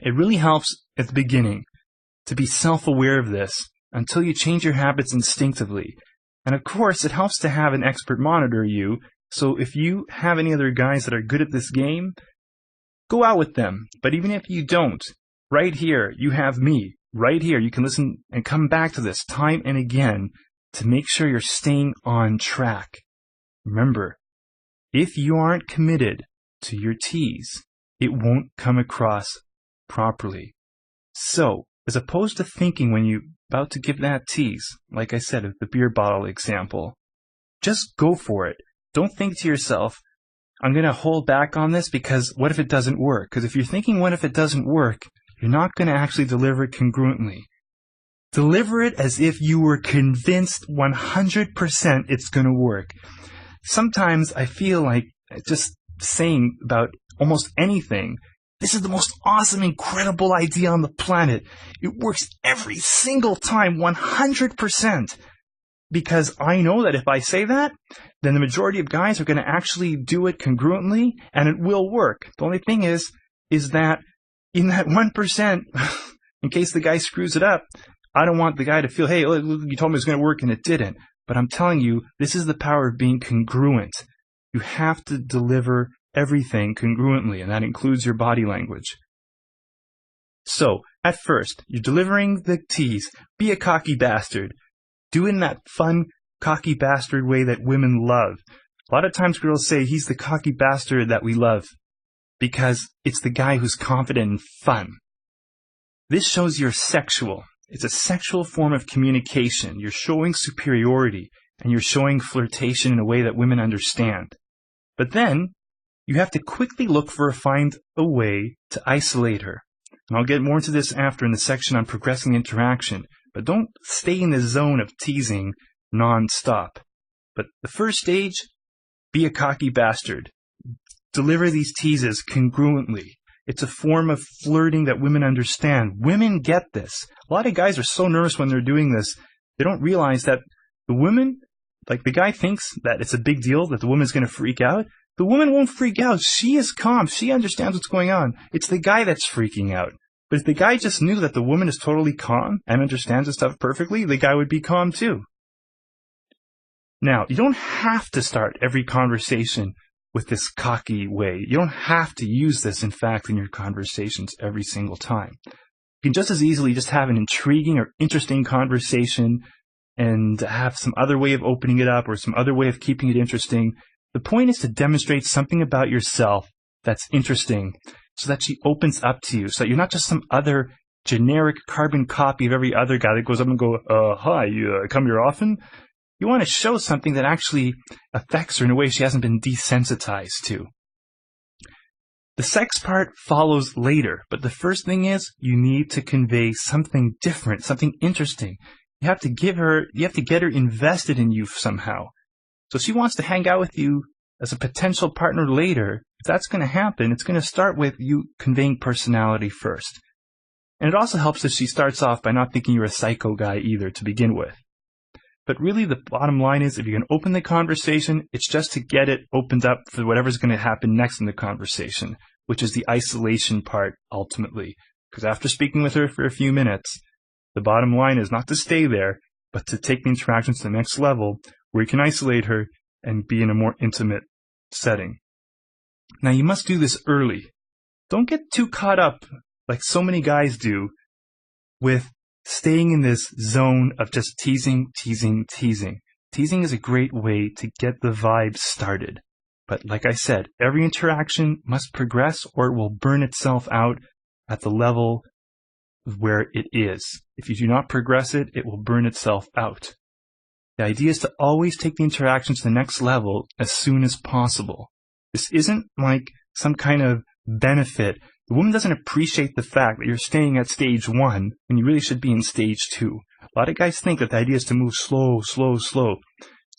It really helps at the beginning to be self-aware of this until you change your habits instinctively. And of course, it helps to have an expert monitor you. So if you have any other guys that are good at this game, go out with them. But even if you don't, right here, you have me. Right here, you can listen and come back to this time and again to make sure you're staying on track. Remember, if you aren't committed to your tease, it won't come across properly. So, as opposed to thinking when you're about to give that tease, like I said, with the beer bottle example, just go for it. Don't think to yourself, I'm going to hold back on this because what if it doesn't work? Because if you're thinking, what if it doesn't work, you're not going to actually deliver it congruently. Deliver it as if you were convinced 100% it's going to work. Sometimes I feel like just saying about almost anything, this is the most awesome, incredible idea on the planet. It works every single time, 100%. Because I know that if I say that, then the majority of guys are going to actually do it congruently, and it will work. The only thing is that in that 1%, in case the guy screws it up, I don't want the guy to feel, hey, you told me it was going to work and it didn't. But I'm telling you, this is the power of being congruent. You have to deliver everything congruently, and that includes your body language. So, at first, you're delivering the tease. Be a cocky bastard. Do it in that fun, cocky bastard way that women love. A lot of times girls say, he's the cocky bastard that we love, because it's the guy who's confident and fun. This shows you're sexual. It's a sexual form of communication. You're showing superiority, and you're showing flirtation in a way that women understand. But then, you have to quickly find a way to isolate her. And I'll get more into this after in the section on progressing interaction. But don't stay in the zone of teasing non-stop. But the first stage, be a cocky bastard. Deliver these teases congruently. It's a form of flirting that women understand. Women get this. A lot of guys are so nervous when they're doing this, they don't realize that the woman, like the guy thinks that it's a big deal, that the woman's going to freak out. The woman won't freak out. She is calm. She understands what's going on. It's the guy that's freaking out. But if the guy just knew that the woman is totally calm and understands the stuff perfectly, the guy would be calm too. Now, you don't have to start every conversation with this cocky way. You don't have to use this, in fact, in your conversations every single time. You can just as easily just have an intriguing or interesting conversation and have some other way of opening it up or some other way of keeping it interesting. The point is to demonstrate something about yourself that's interesting so that she opens up to you, so that you're not just some other generic carbon copy of every other guy that goes up and go, hi, you come here often? You want to show something that actually affects her in a way she hasn't been desensitized to. The sex part follows later, but the first thing is you need to convey something different, something interesting. You have to get her invested in you somehow. So if she wants to hang out with you as a potential partner later, if that's going to happen, it's going to start with you conveying personality first. And it also helps if she starts off by not thinking you're a psycho guy either to begin with. But really the bottom line is if you can open the conversation, it's just to get it opened up for whatever's going to happen next in the conversation, which is the isolation part ultimately. Because after speaking with her for a few minutes, the bottom line is not to stay there, but to take the interactions to the next level where you can isolate her and be in a more intimate setting. Now you must do this early. Don't get too caught up, like so many guys do, with staying in this zone of just teasing. Teasing is a great way to get the vibe started. But like I said, every interaction must progress or it will burn itself out at the level where it is. If you do not progress it, it will burn itself out. The idea is to always take the interaction to the next level as soon as possible. This isn't like some kind of benefit The woman doesn't appreciate the fact that you're staying at stage 1 when you really should be in stage 2. A lot of guys think that the idea is to move slow, slow, slow.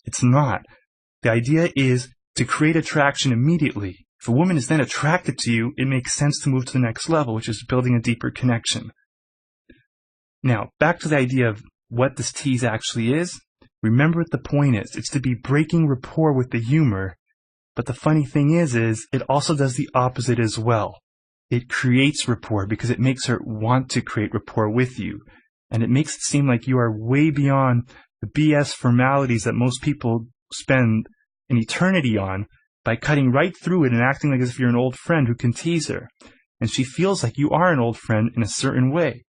It's not. The idea is to create attraction immediately. If a woman is then attracted to you, it makes sense to move to the next level, which is building a deeper connection. Now, back to the idea of what this tease actually is. Remember what the point is. It's to be breaking rapport with the humor. But the funny thing is it also does the opposite as well. It creates rapport because it makes her want to create rapport with you. And it makes it seem like you are way beyond the BS formalities that most people spend an eternity on by cutting right through it and acting like as if you're an old friend who can tease her. And she feels like you are an old friend in a certain way.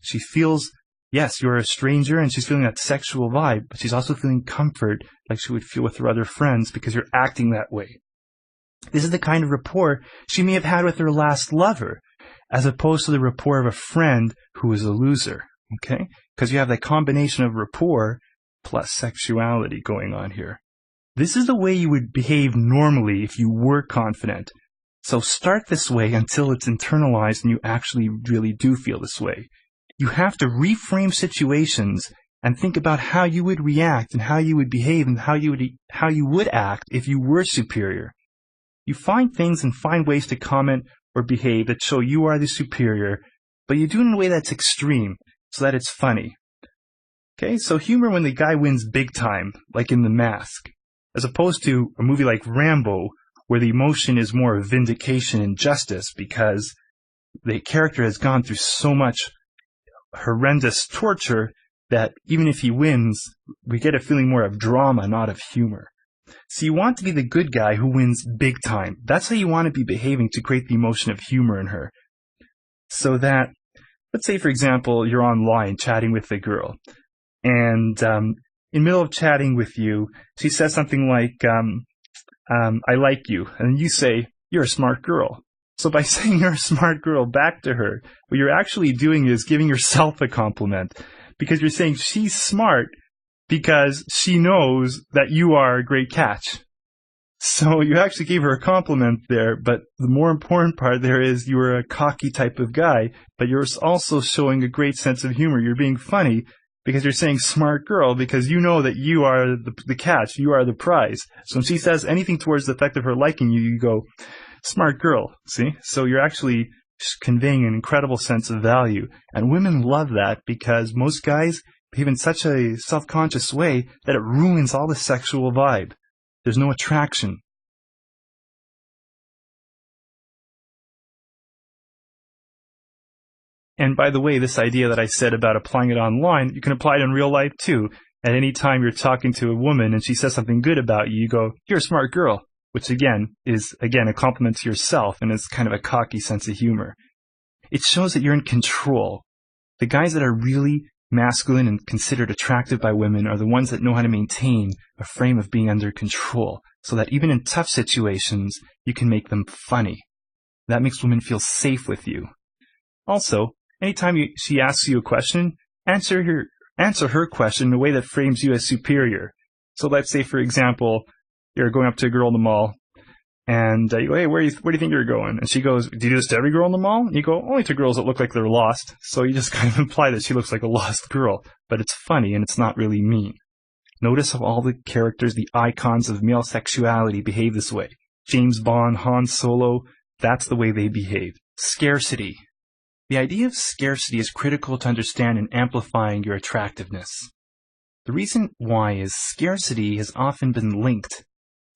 She feels, yes, you're a stranger and she's feeling that sexual vibe, but she's also feeling comfort like she would feel with her other friends because you're acting that way. This is the kind of rapport she may have had with her last lover, as opposed to the rapport of a friend who is a loser, okay? Because you have that combination of rapport plus sexuality going on here. This is the way you would behave normally if you were confident. So start this way until it's internalized and you actually really do feel this way. You have to reframe situations and think about how you would react and how you would behave and how you would act if you were superior. You find things and find ways to comment or behave that show you are the superior, but you do it in a way that's extreme so that it's funny. Okay, so humor when the guy wins big time, like in The Mask, as opposed to a movie like Rambo, where the emotion is more of vindication and justice because the character has gone through so much horrendous torture that even if he wins, we get a feeling more of drama, not of humor. So you want to be the good guy who wins big time. That's how you want to be behaving to create the emotion of humor in her. So that, let's say, for example, you're online chatting with a girl, and in the middle of chatting with you, she says something like, I like you, and you say, you're a smart girl. So by saying you're a smart girl back to her, what you're actually doing is giving yourself a compliment, because you're saying she's smart because she knows that you are a great catch. So you actually gave her a compliment there, but the more important part there is you are a cocky type of guy, but you're also showing a great sense of humor. You're being funny because you're saying smart girl because you know that you are the catch, you are the prize. So when she says anything towards the effect of her liking you, you go, smart girl, see? So you're actually conveying an incredible sense of value. And women love that because most guys behave in such a self-conscious way that it ruins all the sexual vibe. There's no attraction. And by the way, this idea that I said about applying it online, you can apply it in real life too. At any time you're talking to a woman and she says something good about you, you go, you're a smart girl, which is a compliment to yourself and is kind of a cocky sense of humor. It shows that you're in control. The guys that are really masculine and considered attractive by women are the ones that know how to maintain a frame of being under control, so that even in tough situations, you can make them funny. That makes women feel safe with you. Also, anytime she asks you a question, answer her question in a way that frames you as superior. So let's say, for example, you're going up to a girl in the mall, and you go, hey, where do you think you're going? And she goes, do you do this to every girl in the mall? And you go, only to girls that look like they're lost. So you just kind of imply that she looks like a lost girl. But it's funny, and it's not really mean. Notice how all the characters, the icons of male sexuality behave this way. James Bond, Han Solo, that's the way they behave. Scarcity. The idea of scarcity is critical to understand in amplifying your attractiveness. The reason why is scarcity has often been linked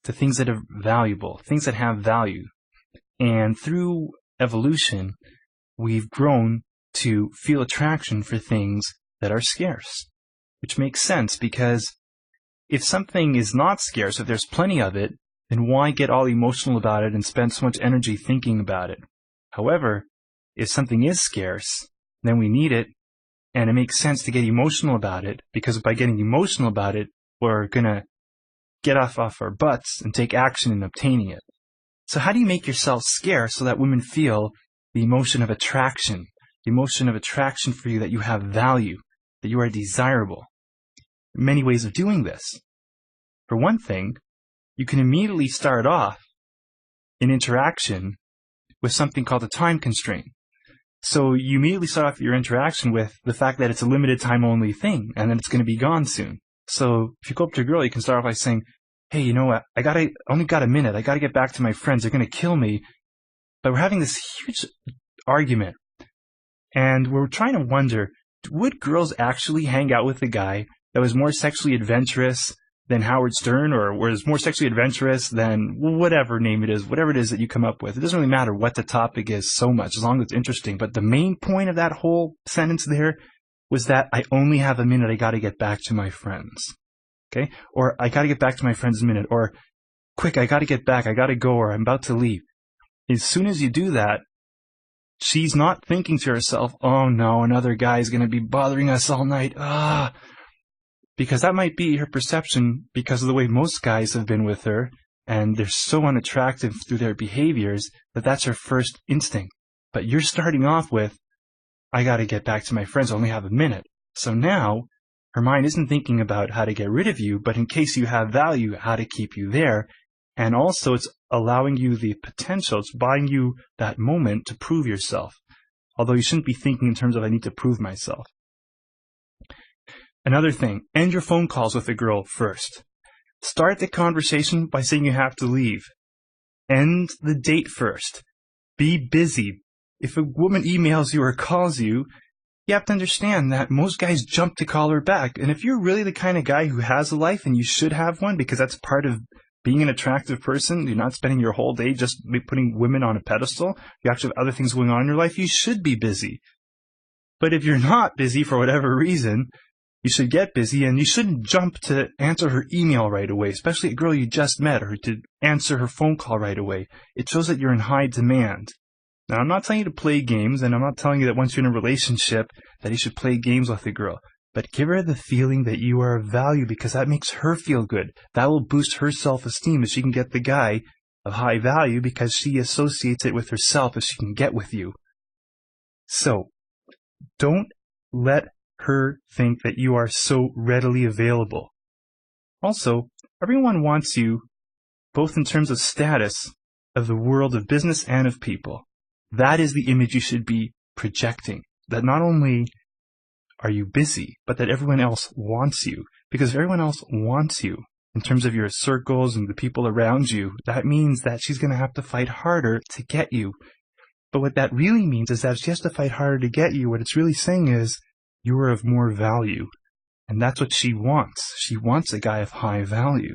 to things that are valuable, things that have value. And through evolution, we've grown to feel attraction for things that are scarce, which makes sense because if something is not scarce, if there's plenty of it, then why get all emotional about it and spend so much energy thinking about it? However, if something is scarce, then we need it, and it makes sense to get emotional about it, because by getting emotional about it, we're going to get off our butts and take action in obtaining it. So how do you make yourself scarce so that women feel the emotion of attraction for you, that you have value, that you are desirable? Many ways of doing this. For one thing, you can immediately start off an interaction with something called a time constraint. So you immediately start off your interaction with the fact that it's a limited time only thing and that it's going to be gone soon. So if you go up to a girl, you can start off by saying, hey, you know what? I only got a minute. I got to get back to my friends. They're going to kill me. But we're having this huge argument. And we're trying to wonder, would girls actually hang out with a guy that was more sexually adventurous than Howard Stern, or was more sexually adventurous than whatever name it is, whatever it is that you come up with? It doesn't really matter what the topic is so much, as long as it's interesting. But the main point of that whole sentence there was that I only have a minute. I got to get back to my friends. Okay? Or I got to get back to my friends in a minute. Or quick, I got to get back. I got to go, or I'm about to leave. As soon as you do that, she's not thinking to herself, oh no, another guy's going to be bothering us all night. Because that might be her perception because of the way most guys have been with her, and they're so unattractive through their behaviors that that's her first instinct. But you're starting off with, I got to get back to my friends, I only have a minute. So now her mind isn't thinking about how to get rid of you, but in case you have value, how to keep you there. And also it's allowing you the potential, it's buying you that moment to prove yourself. Although you shouldn't be thinking in terms of I need to prove myself. Another thing, end your phone calls with a girl first. Start the conversation by saying you have to leave. End the date first. Be busy. If a woman emails you or calls you, you have to understand that most guys jump to call her back. And if you're really the kind of guy who has a life, and you should have one because that's part of being an attractive person, you're not spending your whole day just putting women on a pedestal, you actually have other things going on in your life, you should be busy. But if you're not busy for whatever reason, you should get busy, and you shouldn't jump to answer her email right away, especially a girl you just met, or to answer her phone call right away. It shows that you're in high demand. Now, I'm not telling you to play games, and I'm not telling you that once you're in a relationship that you should play games with a girl. But give her the feeling that you are of value, because that makes her feel good. That will boost her self-esteem if she can get the guy of high value, because she associates it with herself if she can get with you. So, don't let her think that you are so readily available. Also, everyone wants you, both in terms of status, of the world of business and of people. That is the image you should be projecting. That not only are you busy, but that everyone else wants you. Because if everyone else wants you, in terms of your circles and the people around you, that means that she's going to have to fight harder to get you. But what that really means is that if she has to fight harder to get you, what it's really saying is, you are of more value. And that's what she wants. She wants a guy of high value.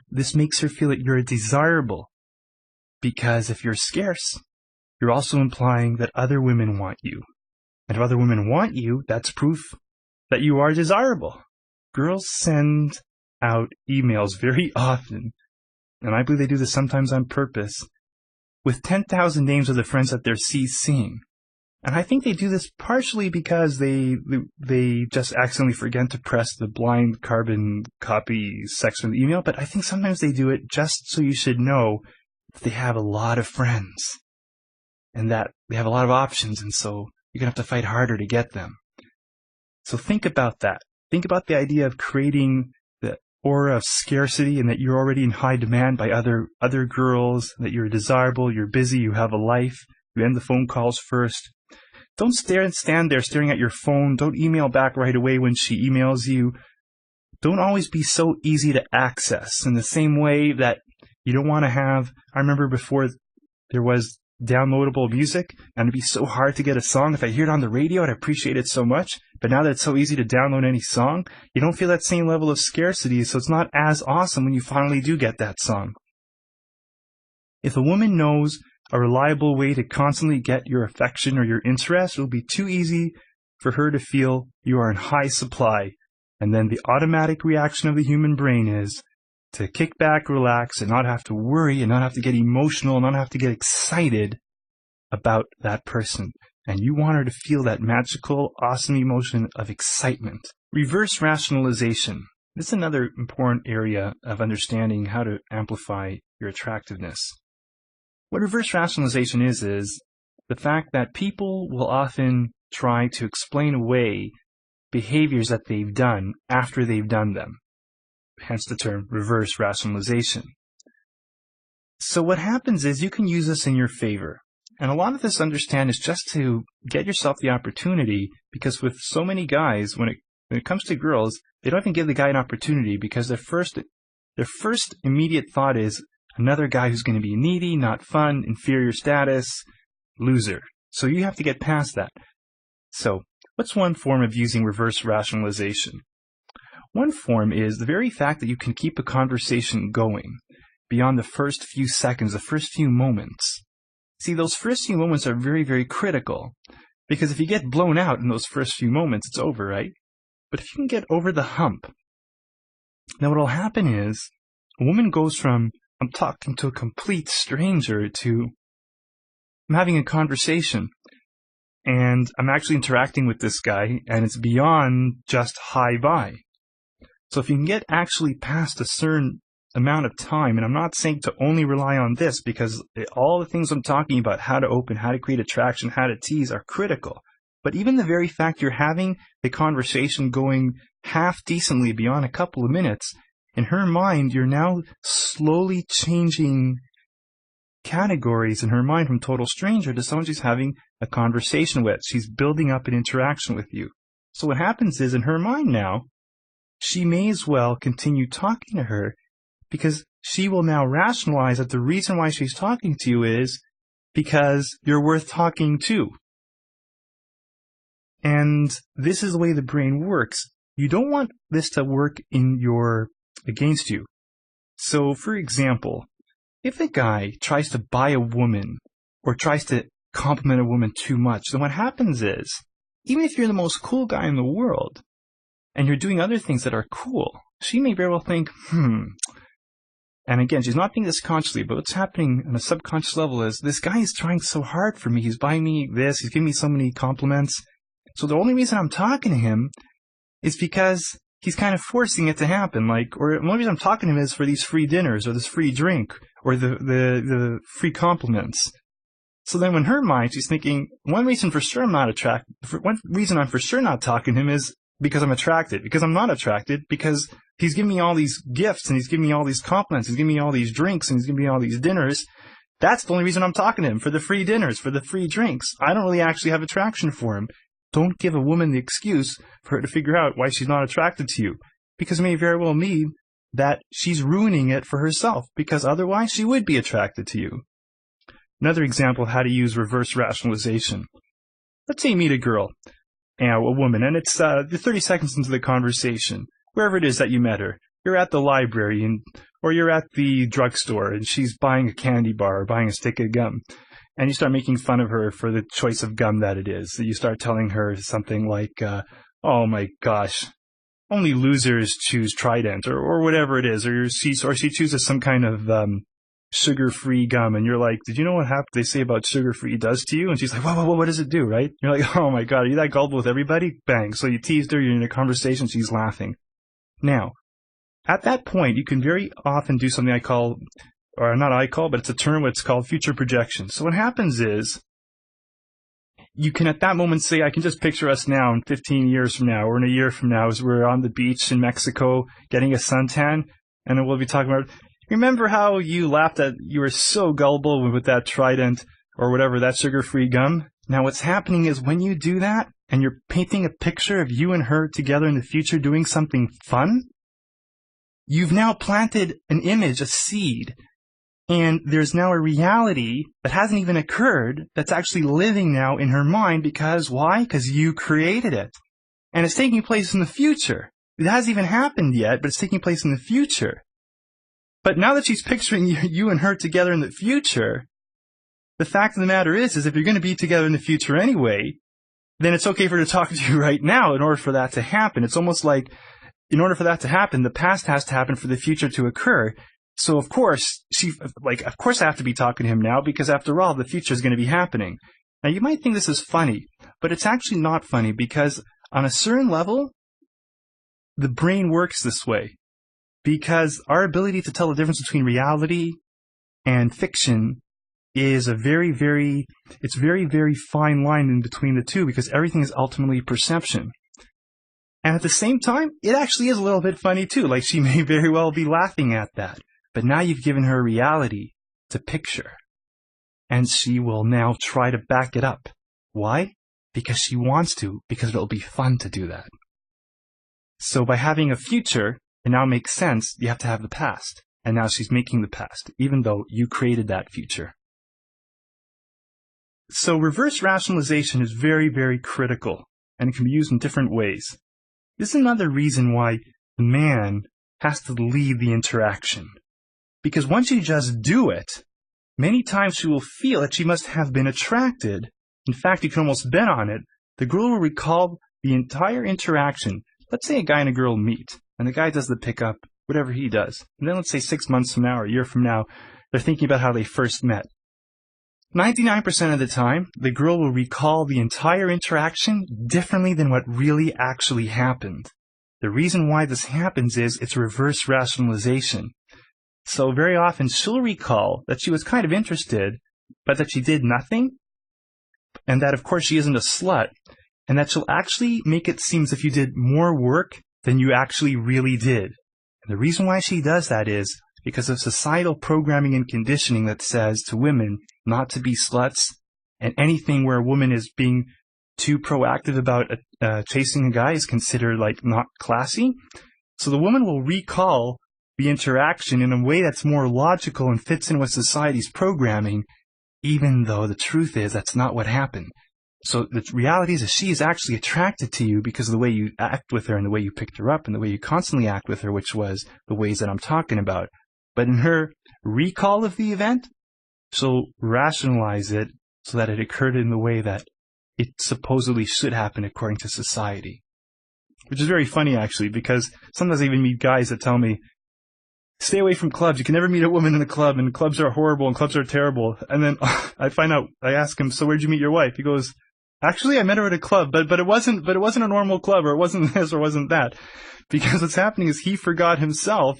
This makes her feel that you're desirable. Because if you're scarce, you're also implying that other women want you. And if other women want you, that's proof that you are desirable. Girls send out emails very often, and I believe they do this sometimes on purpose, with 10,000 names of the friends that they're CCing. And I think they do this partially because they just accidentally forget to press the blind carbon copy section of the email, but I think sometimes they do it just so you should know that they have a lot of friends and that they have a lot of options, and so you're going to have to fight harder to get them. So think about that. Think about the idea of creating the aura of scarcity and that you're already in high demand by other girls, that you're desirable, you're busy, you have a life, you end the phone calls first. Don't stand there staring at your phone. Don't email back right away when she emails you. Don't always be so easy to access in the same way that you don't want to have, I remember before there was downloadable music and it'd be so hard to get a song. If I hear it on the radio, I'd appreciate it so much. But now that it's so easy to download any song, you don't feel that same level of scarcity, so it's not as awesome when you finally do get that song. If a woman knows a reliable way to constantly get your affection or your interest, it will be too easy for her to feel you are in high supply. And then the automatic reaction of the human brain is to kick back, relax, and not have to worry, and not have to get emotional, and not have to get excited about that person. And you want her to feel that magical, awesome emotion of excitement. Reverse rationalization. This is another important area of understanding how to amplify your attractiveness. What reverse rationalization is the fact that people will often try to explain away behaviors that they've done after they've done them. Hence the term reverse rationalization. So what happens is you can use this in your favor. And a lot of this, understand, is just to get yourself the opportunity, because with so many guys, when it comes to girls, they don't even give the guy an opportunity, because their first immediate thought is another guy who's going to be needy, not fun, inferior status, loser. So you have to get past that. So what's one form of using reverse rationalization? One form is the very fact that you can keep a conversation going beyond the first few seconds, the first few moments. See, those first few moments are very, very critical, because if you get blown out in those first few moments, it's over, right? But if you can get over the hump, now what will happen is a woman goes from, I'm talking to a complete stranger, to I'm having a conversation, and I'm actually interacting with this guy, and it's beyond just hi-bye. So if you can get actually past a certain amount of time, and I'm not saying to only rely on this, because all the things I'm talking about, how to open, how to create attraction, how to tease, are critical. But even the very fact you're having the conversation going half decently beyond a couple of minutes, in her mind, you're now slowly changing categories in her mind from total stranger to someone she's having a conversation with. She's building up an interaction with you. So what happens is, in her mind now, she may as well continue talking to her, because she will now rationalize that the reason why she's talking to you is because you're worth talking to. And this is the way the brain works. You don't want this to work against you. So, for example, if a guy tries to buy a woman or tries to compliment a woman too much, then what happens is, even if you're the most cool guy in the world and you're doing other things that are cool, she may very well think, and again, she's not doing this consciously, but what's happening on a subconscious level is, this guy is trying so hard for me. He's buying me this. He's giving me so many compliments. So the only reason I'm talking to him is because he's kind of forcing it to happen. Or the only reason I'm talking to him is for these free dinners or this free drink or the free compliments. So then in her mind, she's thinking, one reason for sure I'm not attracted, one reason I'm for sure not talking to him is because I'm attracted, because I'm not attracted, because he's giving me all these gifts, and he's giving me all these compliments, he's giving me all these drinks, and he's giving me all these dinners. That's the only reason I'm talking to him, for the free dinners, for the free drinks. I don't really actually have attraction for him. Don't give a woman the excuse for her to figure out why she's not attracted to you, because it may very well mean that she's ruining it for herself, because otherwise she would be attracted to you. Another example of how to use reverse rationalization. Let's say you meet a girl, a woman, and it's 30 seconds into the conversation, wherever it is that you met her. You're at the library, or you're at the drugstore, and she's buying a candy bar or buying a stick of gum. And you start making fun of her for the choice of gum that it is. You start telling her something like, oh my gosh, only losers choose Trident, or whatever it is, or she chooses some kind of sugar-free gum, and you're like, did you know what they say about sugar-free does to you? And she's like, whoa, what does it do, right? You're like, oh my god, are you that gullible with everybody? Bang. So you teased her, you're in a conversation, she's laughing. Now, at that point, you can very often do something but it's a term what's called future projection. So what happens is, you can at that moment say, I can just picture us now in 15 years from now, or in a year from now, as we're on the beach in Mexico getting a suntan, and then we'll be talking about, remember how you laughed at, you were so gullible with that Trident, or whatever, that sugar-free gum? Now what's happening is, when you do that, and you're painting a picture of you and her together in the future doing something fun, you've now planted an image, a seed, and there's now a reality that hasn't even occurred that's actually living now in her mind. Because why? Because you created it. And it's taking place in the future. It hasn't even happened yet, but it's taking place in the future. But now that she's picturing you and her together in the future, the fact of the matter is if you're going to be together in the future anyway, then it's okay for her to talk to you right now in order for that to happen. It's almost like, in order for that to happen, the past has to happen for the future to occur. So of course, of course I have to be talking to him now, because after all, the future is going to be happening. Now you might think this is funny, but it's actually not funny, because on a certain level, the brain works this way. Because our ability to tell the difference between reality and fiction is very, very fine line in between the two, because everything is ultimately perception. And at the same time, it actually is a little bit funny too. Like, she may very well be laughing at that. But now you've given her reality. to picture. And she will now try to back it up. Why? Because she wants to, because it'll be fun to do that. So by having a future, it now makes sense you have to have the past. And now she's making the past, even though you created that future. So reverse rationalization is very, very critical, and it can be used in different ways. This is another reason why the man has to lead the interaction. Because once you just do it, many times she will feel that she must have been attracted. In fact, you can almost bet on it. The girl will recall the entire interaction. Let's say a guy and a girl meet, and the guy does the pickup, whatever he does. And then let's say 6 months from now or a year from now, they're thinking about how they first met. 99% of the time, the girl will recall the entire interaction differently than what really actually happened. The reason why this happens is it's reverse rationalization. So very often she'll recall that she was kind of interested, but that she did nothing, and that of course she isn't a slut, and that she'll actually make it seem as if you did more work than you actually really did. And the reason why she does that is because of societal programming and conditioning that says to women not to be sluts, and anything where a woman is being too proactive about chasing a guy is considered like not classy. So the woman will recall the interaction in a way that's more logical and fits in with society's programming, even though the truth is that's not what happened. So the reality is that she is actually attracted to you because of the way you act with her and the way you picked her up and the way you constantly act with her, which was the ways that I'm talking about. But in her recall of the event, she'll rationalize it so that it occurred in the way that it supposedly should happen according to society. Which is very funny, actually, because sometimes I even meet guys that tell me, stay away from clubs. You can never meet a woman in a club, and clubs are horrible and clubs are terrible. And then I find out, I ask him, so where'd you meet your wife? He goes, actually, I met her at a club, but it wasn't a normal club, or it wasn't this, or wasn't that. Because what's happening is he forgot himself.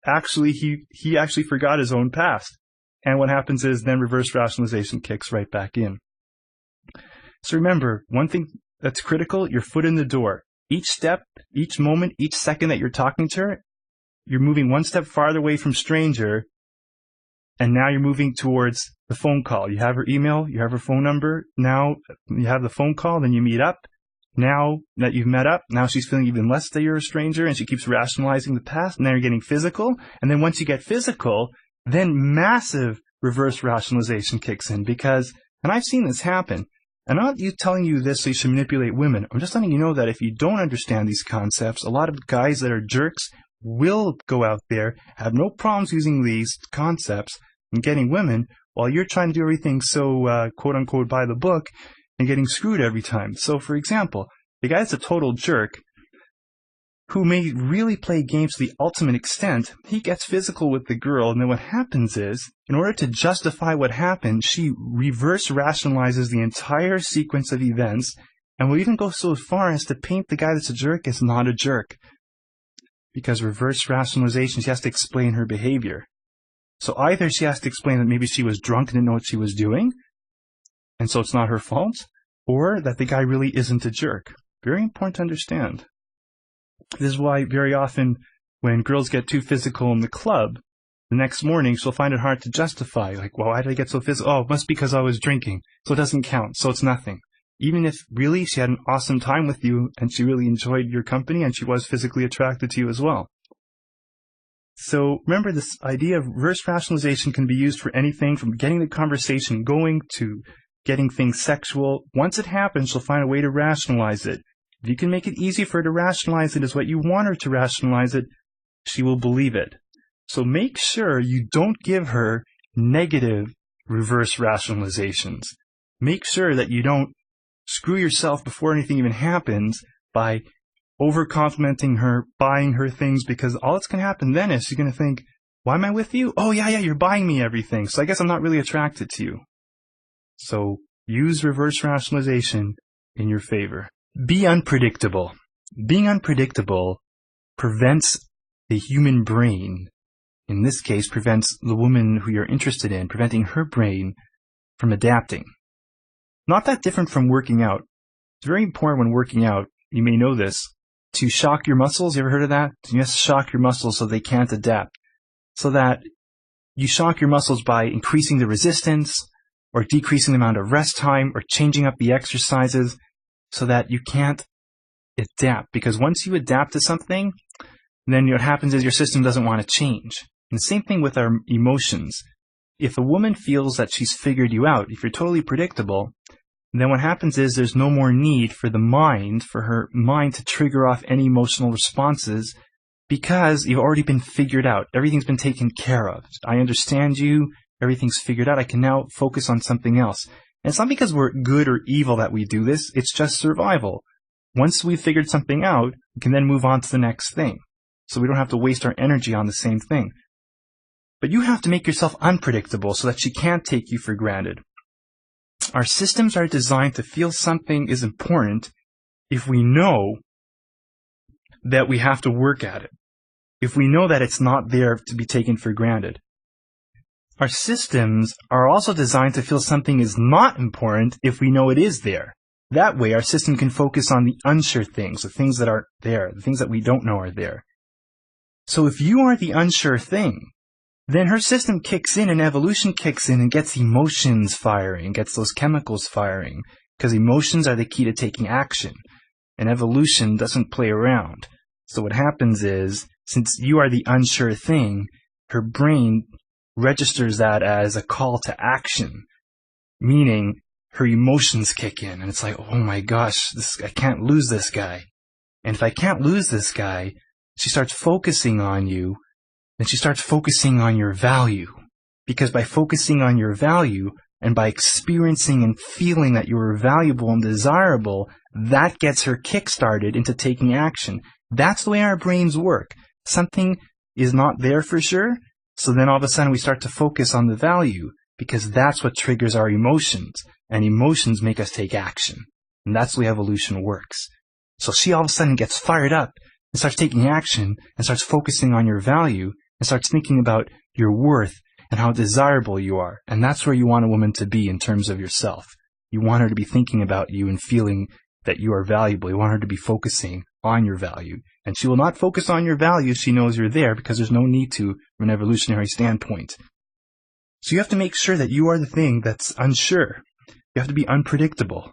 Actually, he actually forgot his own past. And what happens is then reverse rationalization kicks right back in. So remember, one thing that's critical, your foot in the door. Each step, each moment, each second that you're talking to her, you're moving one step farther away from stranger, and now you're moving towards the phone call. You have her email, you have her phone number, now you have the phone call, then you meet up. Now that you've met up, now she's feeling even less that you're a stranger, and she keeps rationalizing the past, and then you're getting physical. And then once you get physical, then massive reverse rationalization kicks in because, and I've seen this happen, I'm not telling you this so you should manipulate women. I'm just letting you know that if you don't understand these concepts, a lot of guys that are jerks will go out there, have no problems using these concepts and getting women while you're trying to do everything so, quote unquote, by the book and getting screwed every time. So, for example, the guy that's a total jerk who may really play games to the ultimate extent, he gets physical with the girl, and then what happens is, in order to justify what happened, she reverse rationalizes the entire sequence of events and will even go so far as to paint the guy that's a jerk as not a jerk. Because reverse rationalization, she has to explain her behavior. So either she has to explain that maybe she was drunk and didn't know what she was doing, and so it's not her fault, or that the guy really isn't a jerk. Very important to understand. This is why very often when girls get too physical in the club, the next morning she'll find it hard to justify. Like, well, why did I get so physical? Oh, it must be because I was drinking. So it doesn't count. So it's nothing. Even if really she had an awesome time with you and she really enjoyed your company and she was physically attracted to you as well. So remember, this idea of reverse rationalization can be used for anything from getting the conversation going to getting things sexual. Once it happens, she'll find a way to rationalize it. If you can make it easy for her to rationalize it as what you want her to rationalize it, she will believe it. So make sure you don't give her negative reverse rationalizations. Make sure that you don't screw yourself before anything even happens by over-complimenting her, buying her things, because all that's going to happen then is she's going to think, why am I with you? Oh, yeah, you're buying me everything, so I guess I'm not really attracted to you. So use reverse rationalization in your favor. Be unpredictable. Being unpredictable prevents the human brain, in this case, prevents the woman who you're interested in, preventing her brain from adapting. Not that different from working out. It's very important when working out, you may know this, to shock your muscles. You ever heard of that? You have to shock your muscles so they can't adapt. So that you shock your muscles by increasing the resistance or decreasing the amount of rest time or changing up the exercises so that you can't adapt. Because once you adapt to something, then what happens is your system doesn't want to change. And the same thing with our emotions. If a woman feels that she's figured you out, if you're totally predictable, then what happens is there's no more need for her mind to trigger off any emotional responses because you've already been figured out. Everything's been taken care of. I understand you. Everything's figured out. I can now focus on something else. And it's not because we're good or evil that we do this. It's just survival. Once we've figured something out, we can then move on to the next thing. So we don't have to waste our energy on the same thing. But you have to make yourself unpredictable so that she can't take you for granted. Our systems are designed to feel something is important if we know that we have to work at it. If we know that it's not there to be taken for granted. Our systems are also designed to feel something is not important if we know it is there. That way, our system can focus on the unsure things, the things that aren't there, the things that we don't know are there. So if you are the unsure thing, then her system kicks in and evolution kicks in and gets emotions firing, gets those chemicals firing, because emotions are the key to taking action, and evolution doesn't play around. So what happens is, since you are the unsure thing, her brain registers that as a call to action, meaning her emotions kick in, and it's like, oh my gosh, I can't lose this guy. And if I can't lose this guy, she starts focusing on you, then she starts focusing on your value. Because by focusing on your value, and by experiencing and feeling that you are valuable and desirable, that gets her kick-started into taking action. That's the way our brains work. Something is not there for sure, so then all of a sudden we start to focus on the value, because that's what triggers our emotions, and emotions make us take action. And that's the way evolution works. So she all of a sudden gets fired up and starts taking action and starts focusing on your value and starts thinking about your worth and how desirable you are. And that's where you want a woman to be in terms of yourself. You want her to be thinking about you and feeling that you are valuable. You want her to be focusing on your value. And she will not focus on your value if she knows you're there, because there's no need to from an evolutionary standpoint. So you have to make sure that you are the thing that's unsure. You have to be unpredictable.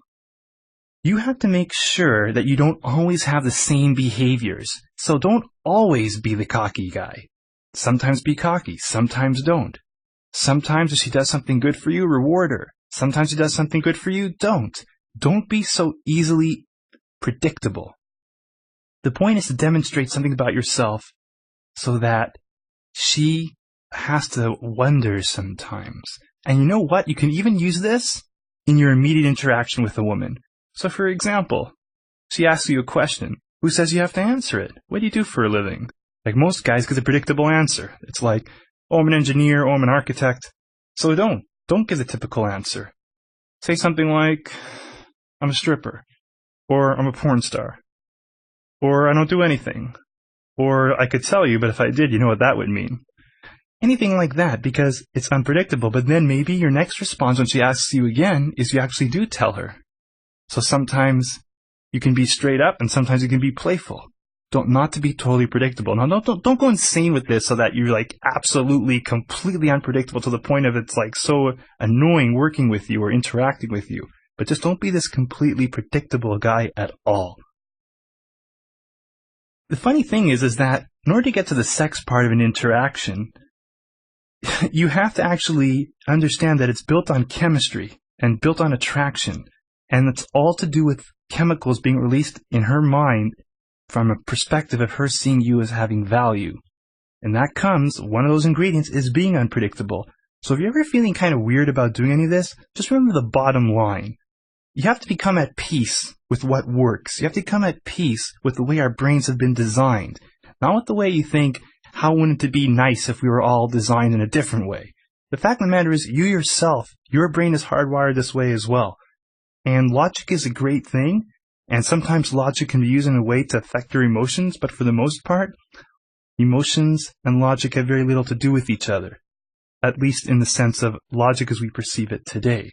You have to make sure that you don't always have the same behaviors. So don't always be the cocky guy. Sometimes be cocky, sometimes don't. Sometimes if she does something good for you, reward her. Sometimes she does something good for you, don't. Don't be so easily predictable. The point is to demonstrate something about yourself so that she has to wonder sometimes. And you know what? You can even use this in your immediate interaction with a woman. So for example, she asks you a question. Who says you have to answer it? What do you do for a living? Like most guys give a predictable answer. It's like, oh, I'm an engineer, or I'm an architect. So don't give the typical answer. Say something like, I'm a stripper, or I'm a porn star, or I don't do anything, or I could tell you, but if I did, you know what that would mean. Anything like that, because it's unpredictable. But then maybe your next response when she asks you again is you actually do tell her. So sometimes you can be straight up and sometimes you can be playful. Not to be totally predictable. Now don't go insane with this so that you're like absolutely completely unpredictable to the point of it's like so annoying working with you or interacting with you. But just don't be this completely predictable guy at all. The funny thing is that in order to get to the sex part of an interaction, you have to actually understand that it's built on chemistry and built on attraction. And it's all to do with chemicals being released in her mind from a perspective of her seeing you as having value. And that comes, one of those ingredients is being unpredictable. So if you're ever feeling kind of weird about doing any of this, just remember the bottom line. You have to become at peace with what works. You have to become at peace with the way our brains have been designed. Not with the way you think, how wouldn't it be nice if we were all designed in a different way? The fact of the matter is, you yourself, your brain is hardwired this way as well. And logic is a great thing, and sometimes logic can be used in a way to affect your emotions, but for the most part, emotions and logic have very little to do with each other, at least in the sense of logic as we perceive it today.